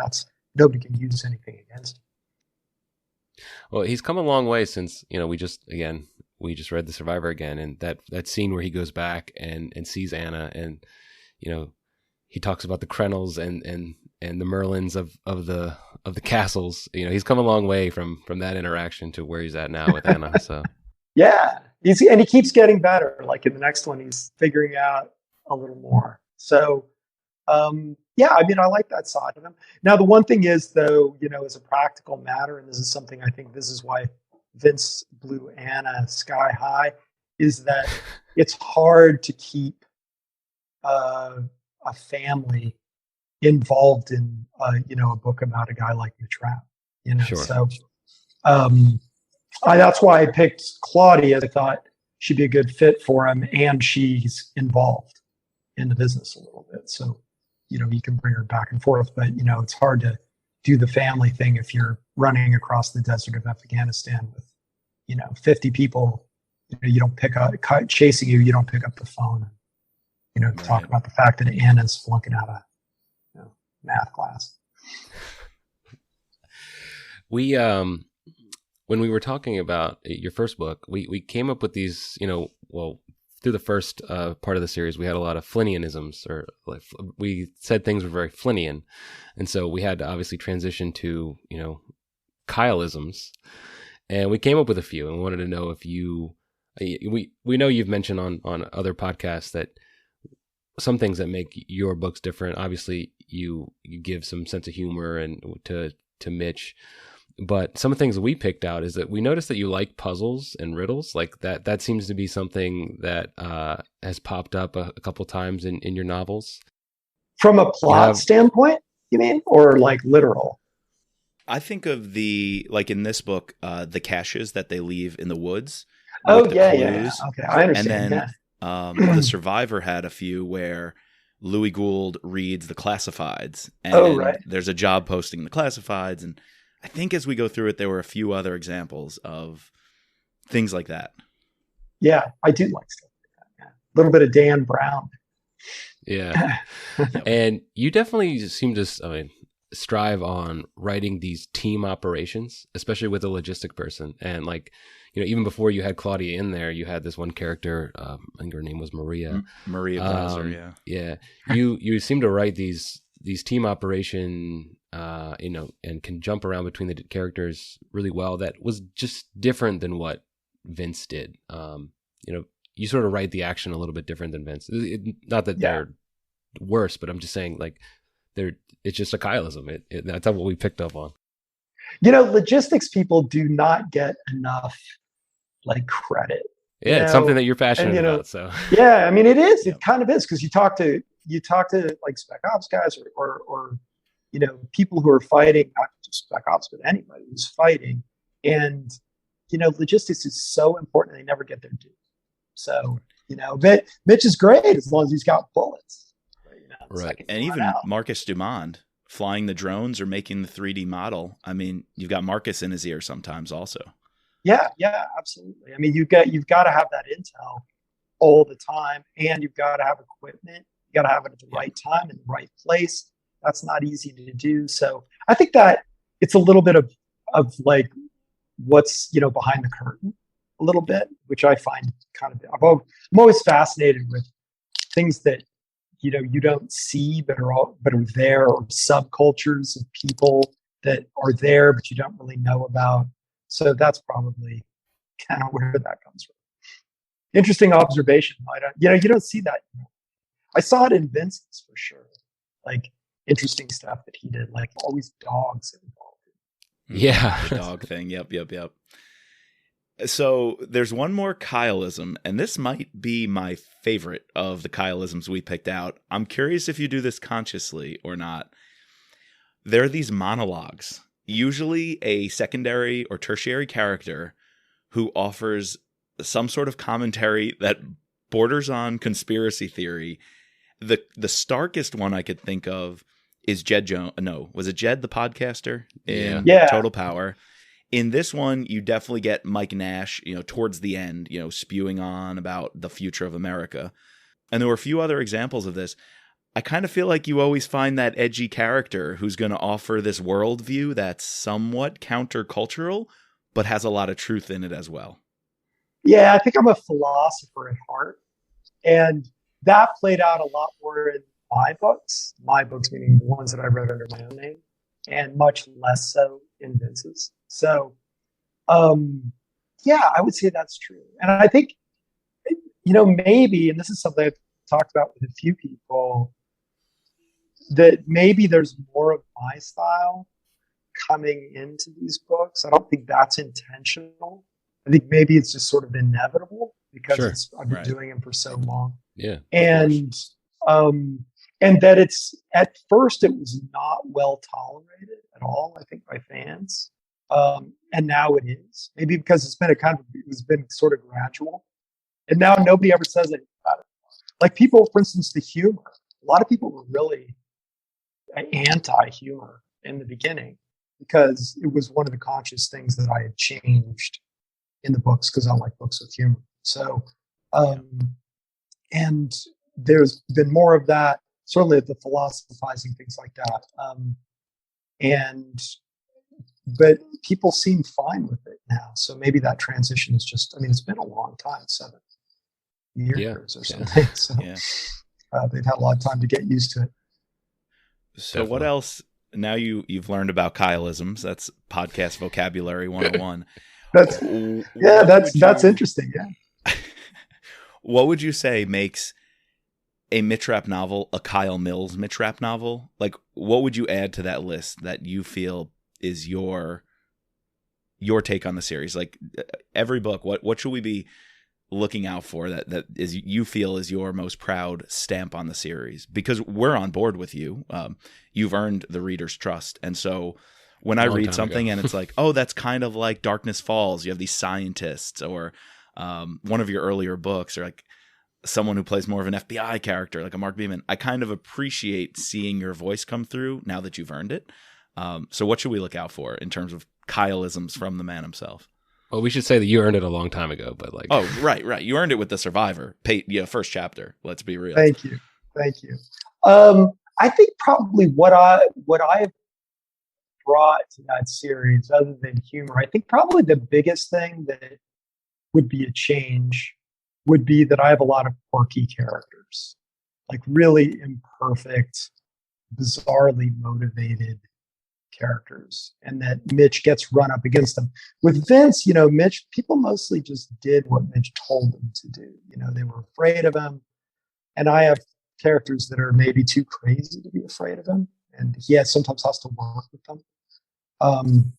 nobody can use anything against him. Well, he's come a long way since, we just read The Survivor again, and that scene where he goes back and sees Anna, and he talks about the Krenels and the Merlins of the castles. He's come a long way from that interaction to where he's at now with Anna. So yeah, and he keeps getting better. Like in the next one, he's figuring out a little more. So yeah, I mean, I like that side of him. Now, the one thing is, though, as a practical matter, and this is something I think this is why Vince blew Anna sky high, is that it's hard to keep a family involved in, a book about a guy like Mittrap. Sure. So that's why I picked Claudia. I thought she'd be a good fit for him, and she's involved in the business a little bit. So, you can bring her back and forth, but, it's hard to do the family thing if you're running across the desert of Afghanistan with, 50 people, you don't pick up, chasing you, you don't pick up the phone, Right. Talk about the fact that Anna's flunking out of math class. We, when we were talking about your first book, we came up with these, through the first part of the series, we had a lot of Flynnianisms, or we said things were very Flynnian. And so we had to obviously transition to, Kyleisms. And we came up with a few and wanted to know if we know you've mentioned on other podcasts that some things that make your books different. Obviously you give some sense of humor and to Mitch. But some of the things that we picked out is that we noticed that you like puzzles and riddles. Like that seems to be something that has popped up a couple times in your novels. From a plot standpoint, you mean? Or like literal? I think of like in this book, the caches that they leave in the woods. Oh, yeah. Okay, I understand. And then The Survivor had a few where Louis Gould reads the classifieds. And right. There's a job posting in the classifieds, and I think as we go through it, there were a few other examples of things like that. Yeah, I do like stuff like that. Yeah. A little bit of Dan Brown. Yeah. And you definitely seem to strive on writing these team operations, especially with a logistic person. And even before you had Claudia in there, you had this one character, I think her name was Maria. Maria Bowser, yeah. Yeah. You seem to write these team operation and can jump around between the characters really well. That was just different than what Vince did. You sort of write the action a little bit different than Vince. Not that they're worse, but I'm just saying it's just a Kyleism. That's what we picked up on. Logistics people do not get enough credit. Yeah, it's something that you're passionate about. So yeah, I mean it is. It kind of is, because you talk to like Spec Ops guys or people who are fighting, not just Spec Ops, but anybody who's fighting. And, logistics is so important. They never get their due. So, Mitch is great as long as he's got bullets. Right. And even Marcus Dumond flying the drones or making the 3D model. I mean, you've got Marcus in his ear sometimes also. Yeah, absolutely. I mean, you've got to have that intel all the time, and you've got to have equipment. You got to have it at the right time in the right place. That's not easy to do. So I think that it's a little bit of what's, behind the curtain a little bit, which I find I'm always fascinated with things that, you don't see, but are there, or subcultures of people that are there, but you don't really know about. So that's probably kind of where that comes from. Interesting observation. You don't see that. I saw it in Vince's for sure. Interesting stuff that he did, always dogs involved. Yeah. The dog thing. Yep. So there's one more Kyleism, and this might be my favorite of the Kyleisms we picked out. I'm curious if you do this consciously or not. There are these monologues, usually a secondary or tertiary character who offers some sort of commentary that borders on conspiracy theory. The starkest one I could think of is Jed Jones. No, was it Jed the podcaster in Total Power? In this one, you definitely get Mike Nash, towards the end, spewing on about the future of America. And there were a few other examples of this. I kind of feel like you always find that edgy character who's going to offer this worldview that's somewhat countercultural, but has a lot of truth in it as well. Yeah, I think I'm a philosopher at heart. And that played out a lot more in my books meaning the ones that I wrote under my own name, and much less so in Vince's. So, yeah, I would say that's true. And I think, maybe, and this is something I've talked about with a few people, that maybe there's more of my style coming into these books. I don't think that's intentional. I think maybe it's just sort of inevitable because I've been doing them for so long. Yeah. And and that it's at first it was not well tolerated at all, I think, by fans. And now it is. Maybe because it's been sort of gradual. And now nobody ever says anything about it. Like people, for instance, the humor. A lot of people were really anti-humor in the beginning because it was one of the conscious things that I had changed in the books because I like books with humor. So, and there's been more of that, certainly the philosophizing, things like that. But people seem fine with it now. So maybe that transition is just, it's been a long time, 7 years or something. So they've had a lot of time to get used to it. So what else? Now you've learned about Kyleisms. That's podcast vocabulary 101. That's interesting. Yeah. What would you say makes a Mitch-Rapp novel a Kyle Mills Mitch-Rapp novel? Like, what would you add to that list that you feel is your take on the series? Like, every book, what should we be looking out for that is you feel is your most proud stamp on the series? Because we're on board with you. You've earned the reader's trust, and so when I read something and it's like, oh, that's kind of like Darkness Falls. You have these scientists, or one of your earlier books, or like someone who plays more of an FBI character, like a Mark Beeman. I kind of appreciate seeing your voice come through now that you've earned it. So what should we look out for in terms of Kyleisms from the man himself? Well, we should say that you earned it a long time ago, but like, oh, right. You earned it with The Survivor, first chapter. Let's be real. Thank you. I think probably what I've brought to that series, other than humor, I think probably the biggest thing that would be a change would be that I have a lot of quirky characters, like really imperfect, bizarrely motivated characters, and that Mitch gets run up against them. With Vince, Mitch, people mostly just did what Mitch told them to do. They were afraid of him, and I have characters that are maybe too crazy to be afraid of him, and he sometimes has to work with them.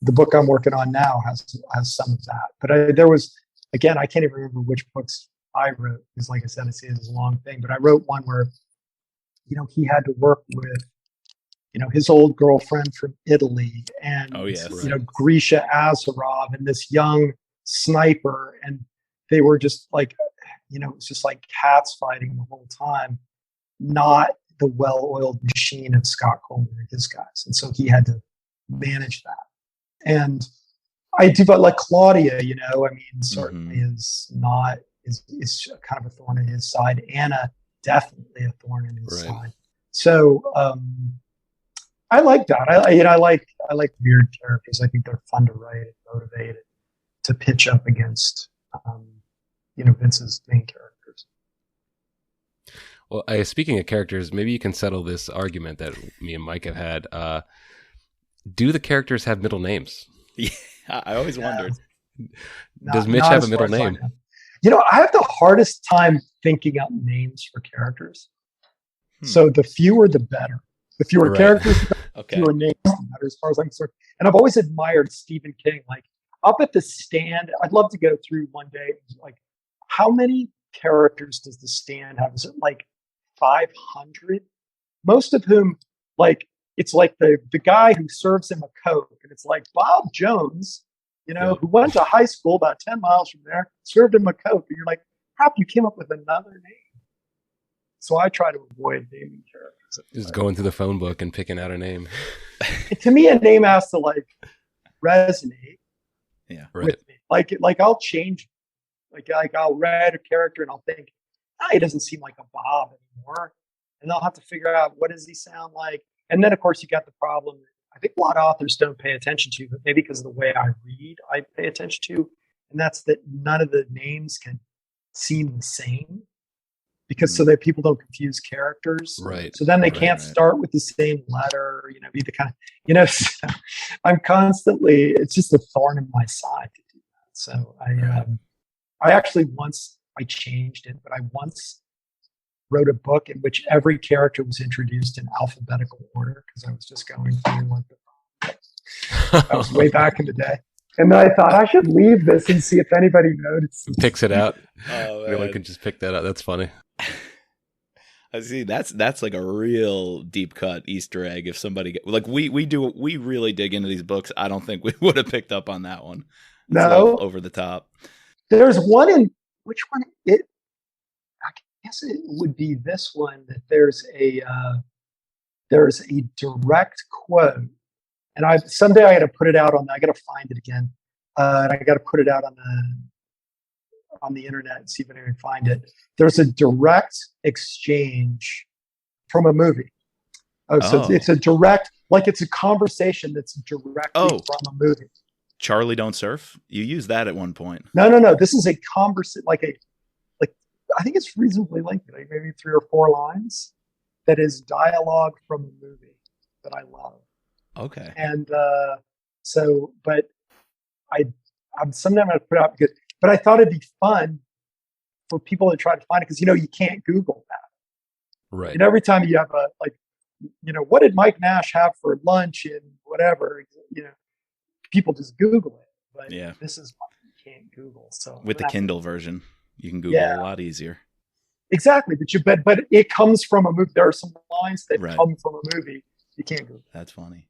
The book I'm working on now has some of that, but there was, again, I can't even remember which books I wrote, because like I said, I see it as a long thing, but I wrote one where, he had to work with, his old girlfriend from Italy, and, Grisha Azarov, and this young sniper, and they were just like, it's just like cats fighting the whole time, not the well-oiled machine of Scott Coleman and his guys. And so he had to manage that. And I do, but like Claudia, certainly is kind of a thorn in his side. Anna, definitely a thorn in his side. So I like that. I like weird characters. I think they're fun to write and motivated to pitch up against, Vince's main characters. Well, speaking of characters, maybe you can settle this argument that me and Mike have had. Do the characters have middle names? Yeah, I always wondered. Does Mitch have a middle name? I have the hardest time thinking up names for characters. So the fewer, the better. The fewer characters, the fewer names, the better, as far as I'm concerned. And I've always admired Stephen King. Like, up at the Stand, I'd love to go through one day, like, how many characters does the Stand have? Is it like 500? Most of whom, like, it's like the guy who serves him a Coke, and it's like Bob Jones, who went to high school about 10 miles from there, served him a Coke, and you're like, crap, you came up with another name. So I try to avoid naming characters. Just going through the phone book and picking out a name. To me, a name has to like resonate with me. Like I'll change. Like I'll read a character and I'll think, he doesn't seem like a Bob anymore. and they'll have to figure out what does he sound like. And then, of course, you got the problem that I think a lot of authors don't pay attention to, but maybe because of the way I read, I pay attention to, and that's that none of the names can seem the same because so that people don't confuse characters. Right. So then they can't start with the same letter, be the kind of, so I'm constantly, it's just a thorn in my side to do that. So I actually I changed it, but I once wrote a book in which every character was introduced in alphabetical order because I was just going through that was way back in the day. And then I thought I should leave this and see if anybody notices. Picks it out. No one can just pick that out. That's funny. I see. That's like a real deep cut Easter egg. If somebody we really dig into these books. I don't think we would have picked up on that one. No, over the top. There's one in which one it. I guess it would be this one that there's a direct quote, and someday I got to put it out I got to find it again, and I got to put it out on the internet and see if I can find it. There's a direct exchange from a movie. So it's a direct, like it's a conversation that's directly from a movie. Charlie Don't Surf? You used that at one point. No. This is a conversation, I think it's reasonably lengthy, like maybe 3 or 4 lines. That is dialogue from a movie that I love. Okay. And but I'm sometimes going to put it out but I thought it'd be fun for people to try to find it because you can't Google that. Right. And every time you have what did Mike Nash have for lunch and whatever, people just Google it. But this is what you can't Google. So with the Kindle version, you can Google a lot easier. Exactly, but it comes from a movie. There are some lines that come from a movie. You can't Google. That's funny.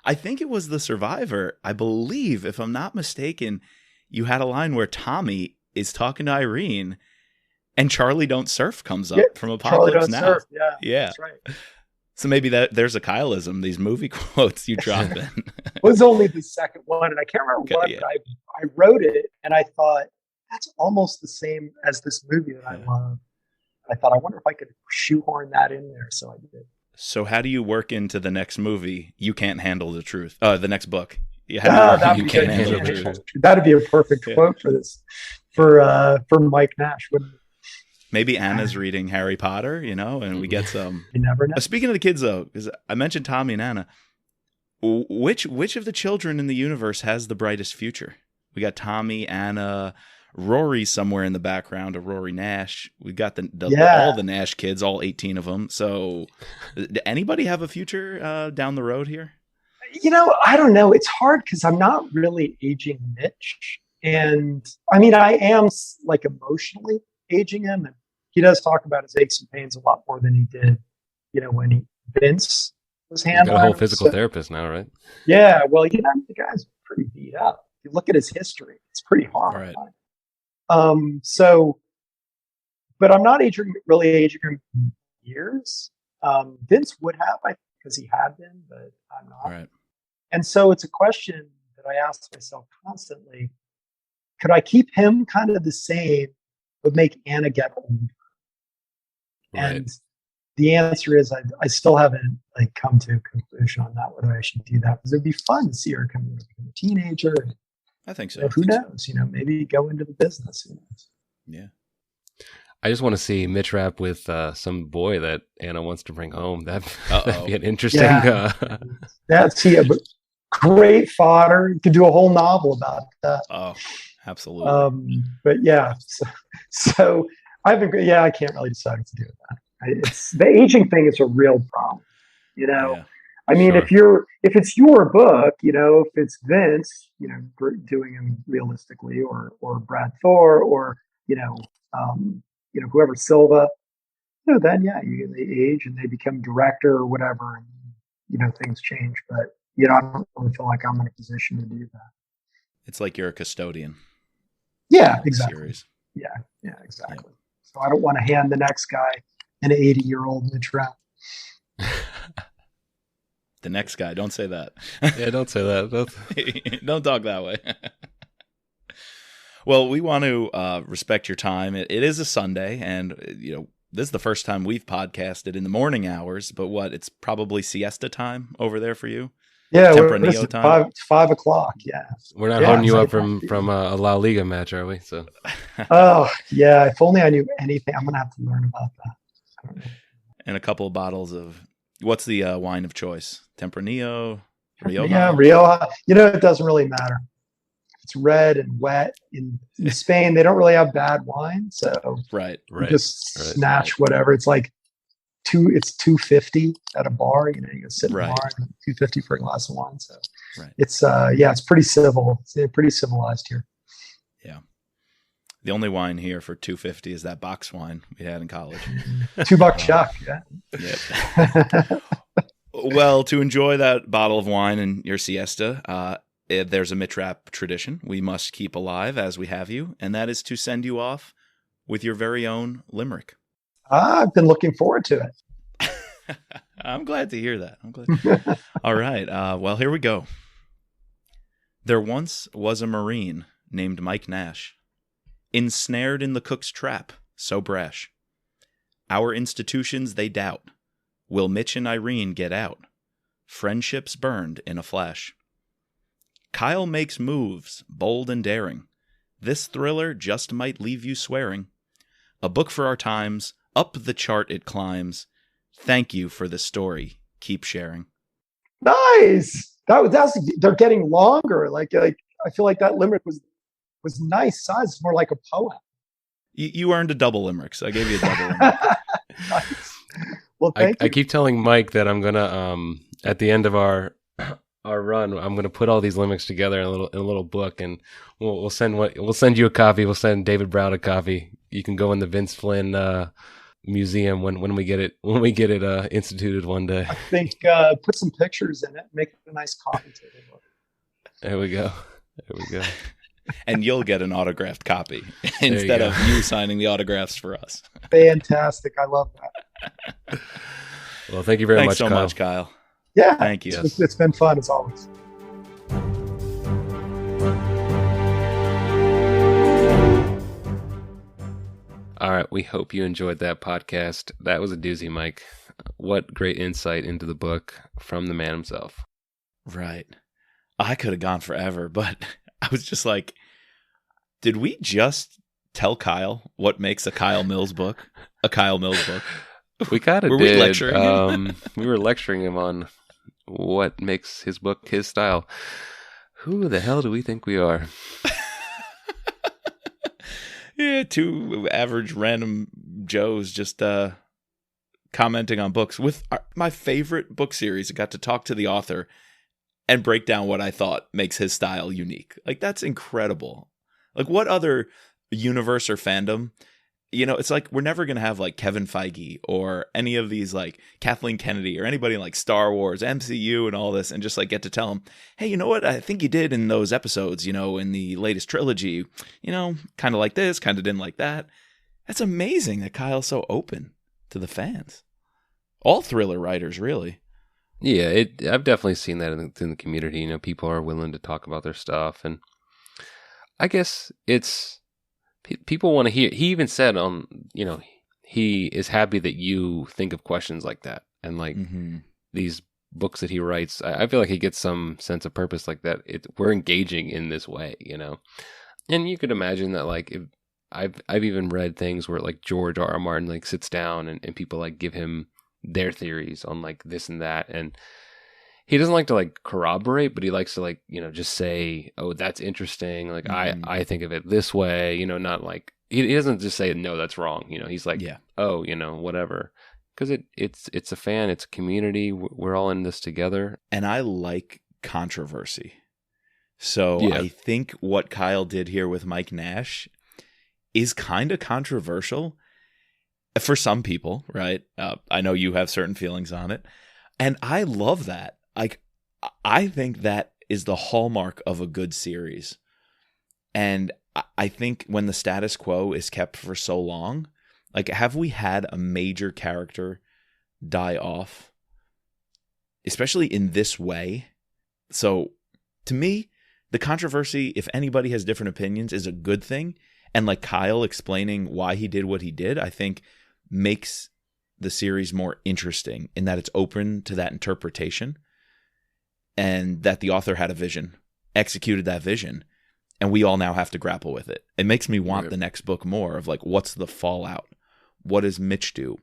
I think it was The Survivor. I believe, if I'm not mistaken, you had a line where Tommy is talking to Irene, and Charlie Don't Surf comes up from Apocalypse Now. Surf. Yeah, that's right. So maybe there's a Kyleism, these movie quotes you drop in. It was only the second one, and I can't remember what, but I wrote it, and I thought, that's almost the same as this movie that I love. I thought, I wonder if I could shoehorn that in there, so I did. So how do you work into the next movie, You Can't Handle the Truth? The next book. You can't handle the truth. That'd be a perfect quote for this, for Mike Nash, wouldn't it? Maybe Anna's reading Harry Potter, and we get some. You never know. Speaking of the kids, though, because I mentioned Tommy and Anna, which of the children in the universe has the brightest future? We got Tommy, Anna, Rory somewhere in the background of Rory Nash. We got all the Nash kids, all 18 of them. So, do anybody have a future down the road here? I don't know. It's hard because I'm not really aging Mitch, and I mean, I am emotionally aging him, and he does talk about his aches and pains a lot more than he did, when Vince was handling. He's got a whole physical therapist now, right? Yeah, well, the guy's pretty beat up. If you look at his history, it's pretty horrifying. Right. But I'm not really aging him in years. Vince would have, I think, because he had been, but I'm not. Right. And so it's a question that I ask myself constantly: could I keep him kind of the same, but make Anna get older? Right. And the answer is I still haven't come to a conclusion on that, whether I should do that, because it'd be fun to see her become a teenager. I think so. Who knows? Maybe go into the business. Who knows? Yeah. I just want to see Mitch rap with some boy that Anna wants to bring home. That'd be an interesting. That's great fodder. You could do a whole novel about that. Oh, absolutely. But yeah, so I've been. Yeah, I can't really decide what to do with that. It's the aging thing is a real problem. Yeah, I mean, sure. if it's your book, if it's Vince, doing him realistically, or Brad Thor, or whoever Silva, then they age and they become director or whatever, and things change. But I don't really feel like I'm in a position to do that. It's like you're a custodian. Yeah, exactly. Series. Yeah, exactly. Yeah. So I don't want to hand the next guy an 80-year-old Mitch Rapp. The next guy, don't say that. Yeah, don't say that. Don't talk that way. Well, we want to respect your time. It is a Sunday, and this is the first time we've podcasted in the morning hours, but it's probably siesta time over there for you? Yeah, Tempranillo time? 5 o'clock. Yeah. We're not Yeah, holding you it's up like from a La Liga match, are we? So Oh, yeah. If only I knew anything. I'm going to have to learn about that. I don't know. And a couple of bottles of, what's the wine of choice? Tempranillo? Rioja? Yeah, Rioja. It doesn't really matter. It's red and wet. In Spain, they don't really have bad wine. So Right. you just snatch whatever. It's like it's $2.50 at a bar. You can sit in a bar and $2.50 for a glass of wine. So it's it's pretty civil. It's pretty civilized here. Yeah. The only wine here for $2.50 is that box wine we had in college. $2 chuck. Yeah. Yep. Well, to enjoy that bottle of wine and your siesta, there's a Mitrap tradition we must keep alive as we have you, and that is to send you off with your very own limerick. I've been looking forward to it. I'm glad to hear that. I'm glad. All right. Well, here we go. There once was a Marine named Mike Nash, ensnared in the cook's trap, so brash. Our institutions they doubt. Will Mitch and Irene get out? Friendships burned in a flash. Kyle makes moves, bold and daring. This thriller just might leave you swearing. A book for our times, up the chart it climbs. Thank you for the story. Keep sharing. Nice. That's they're getting longer. Like I feel like that limerick was nice size. It's more like a poem. You earned a double limerick, so I gave you a double limerick. Nice. Well, thank you. I keep telling Mike that I'm gonna at the end of our run, I'm gonna put all these limericks together in a little book, and we'll send you a copy. We'll send David Brown a copy. You can go in the Vince Flynn museum when we get it instituted one day. I think put some pictures in it, make it a nice coffee table book. There we go. And you'll get an autographed copy instead of you signing the autographs for us. Fantastic. I love that. Well, thank you very much, Kyle. much, Kyle. Yeah. Thank you. It's been fun as always. All right. We hope you enjoyed that podcast. That was a doozy, Mike. What great insight into the book from the man himself. Right. I could have gone forever, but I was just like, did we just tell Kyle what makes a Kyle Mills book a Kyle Mills book? We kind of did. We lecturing him? We were lecturing him on what makes his book his style. Who the hell do we think we are? Yeah, two average random Joes just commenting on books. With my favorite book series, I got to talk to the author and break down what I thought makes his style unique. Like, that's incredible. Like, what other universe or fandom? It's like we're never going to have like Kevin Feige or any of these like Kathleen Kennedy or anybody in like Star Wars, MCU and all this and just like get to tell them, hey, you know what? I think you did in those episodes, in the latest trilogy, kind of like this, kind of didn't like that. That's amazing that Kyle's so open to the fans. All thriller writers, really. Yeah, I've definitely seen that in the community. People are willing to talk about their stuff. And I guess it's... people want to hear. He even said he is happy that you think of questions like that, and like these books that he writes. I feel like he gets some sense of purpose like that. We're engaging in this way, and you could imagine that like if I've even read things where like George R. R. Martin like sits down and people like give him their theories on like this and that, and he doesn't like to like corroborate, but he likes to like, just say, oh, that's interesting. Like, I think of it this way, not like, he doesn't just say, no, that's wrong. He's like, oh, whatever. Because it's a fan, it's a community. We're all in this together. And I like controversy. So yeah. I think what Kyle did here with Mike Nash is kind of controversial for some people, right? I know you have certain feelings on it. And I love that. Like, I think that is the hallmark of a good series. And I think when the status quo is kept for so long, like, have we had a major character die off? Especially in this way. So, to me, the controversy, if anybody has different opinions, is a good thing. And like Kyle explaining why he did what he did, I think makes the series more interesting in that it's open to that interpretation, and that the author had a vision, executed that vision, and we all now have to grapple with it. It makes me want the next book more of like, what's the fallout? What does Mitch do?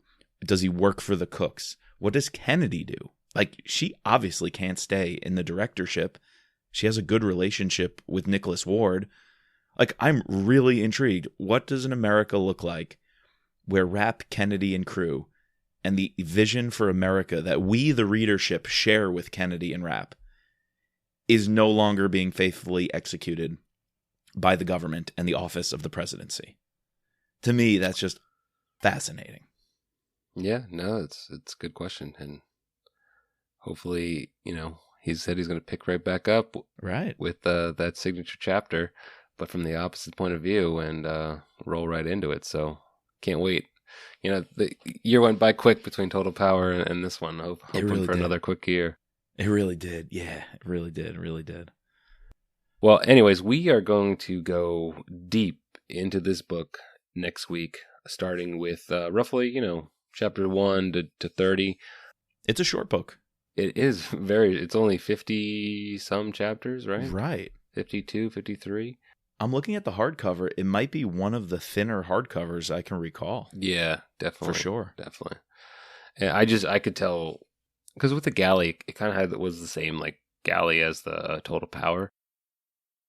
Does he work for the Cooks? What does Kennedy do? Like, she obviously can't stay in the directorship. She has a good relationship with Nicholas Ward. Like, I'm really intrigued. What does an America look like where Rapp, Kennedy, and crew, and the vision for America that we, the readership, share with Kennedy and Rapp, is no longer being faithfully executed by the government and the office of the presidency? To me, that's just fascinating. Yeah, no, it's a good question, and hopefully, he said he's going to pick right back up with that signature chapter, but from the opposite point of view, and roll right into it. So can't wait. The year went by quick between Total Power and this one. Hoping really for another quick year. It really did. Yeah, it really did. It really did. Well, anyways, we are going to go deep into this book next week, starting with roughly, chapter 1 to 30. It's a short book. It is it's only 50 some chapters, right? Right. 52, 53. I'm looking at the hardcover. It might be one of the thinner hardcovers I can recall. Yeah, definitely. For sure. Definitely. And I could tell, because with the galley, it kind of was the same like galley as the Total Power.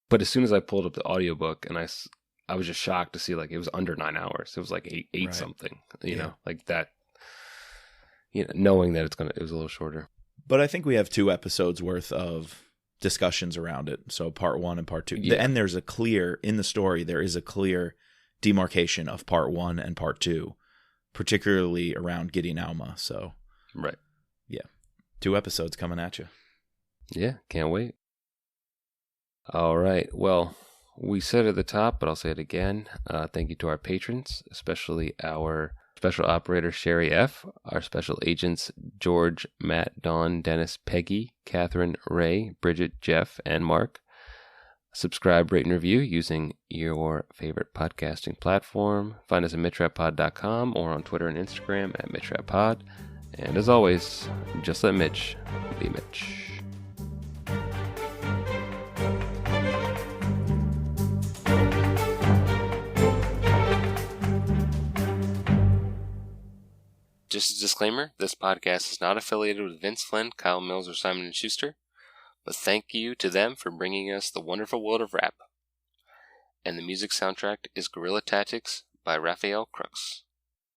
But as soon as I pulled up the audiobook, and I was just shocked to see like it was under 9 hours. It was like eight right. something, you know, like that, knowing that it was a little shorter. But I think we have 2 episodes worth of discussions around it. So part 1 and part 2. Yeah. And there is a clear demarcation of part 1 and part 2, particularly around Gideon Alma. So, right. Yeah. 2 episodes coming at you. Yeah. Can't wait. All right. Well, we said at the top, but I'll say it again. Thank you to our patrons, especially our special operator, Sherry F., our special agents, George, Matt, Dawn, Dennis, Peggy, Catherine, Ray, Bridget, Jeff, and Mark. Subscribe, rate, and review using your favorite podcasting platform. Find us at mitchrappod.com or on Twitter and Instagram at mitchrappod. And as always, just let Mitch be Mitch. Just a disclaimer, this podcast is not affiliated with Vince Flynn, Kyle Mills, or Simon & Schuster, but thank you to them for bringing us the wonderful world of rap. And the music soundtrack is Guerrilla Tactics by Raphael Crooks.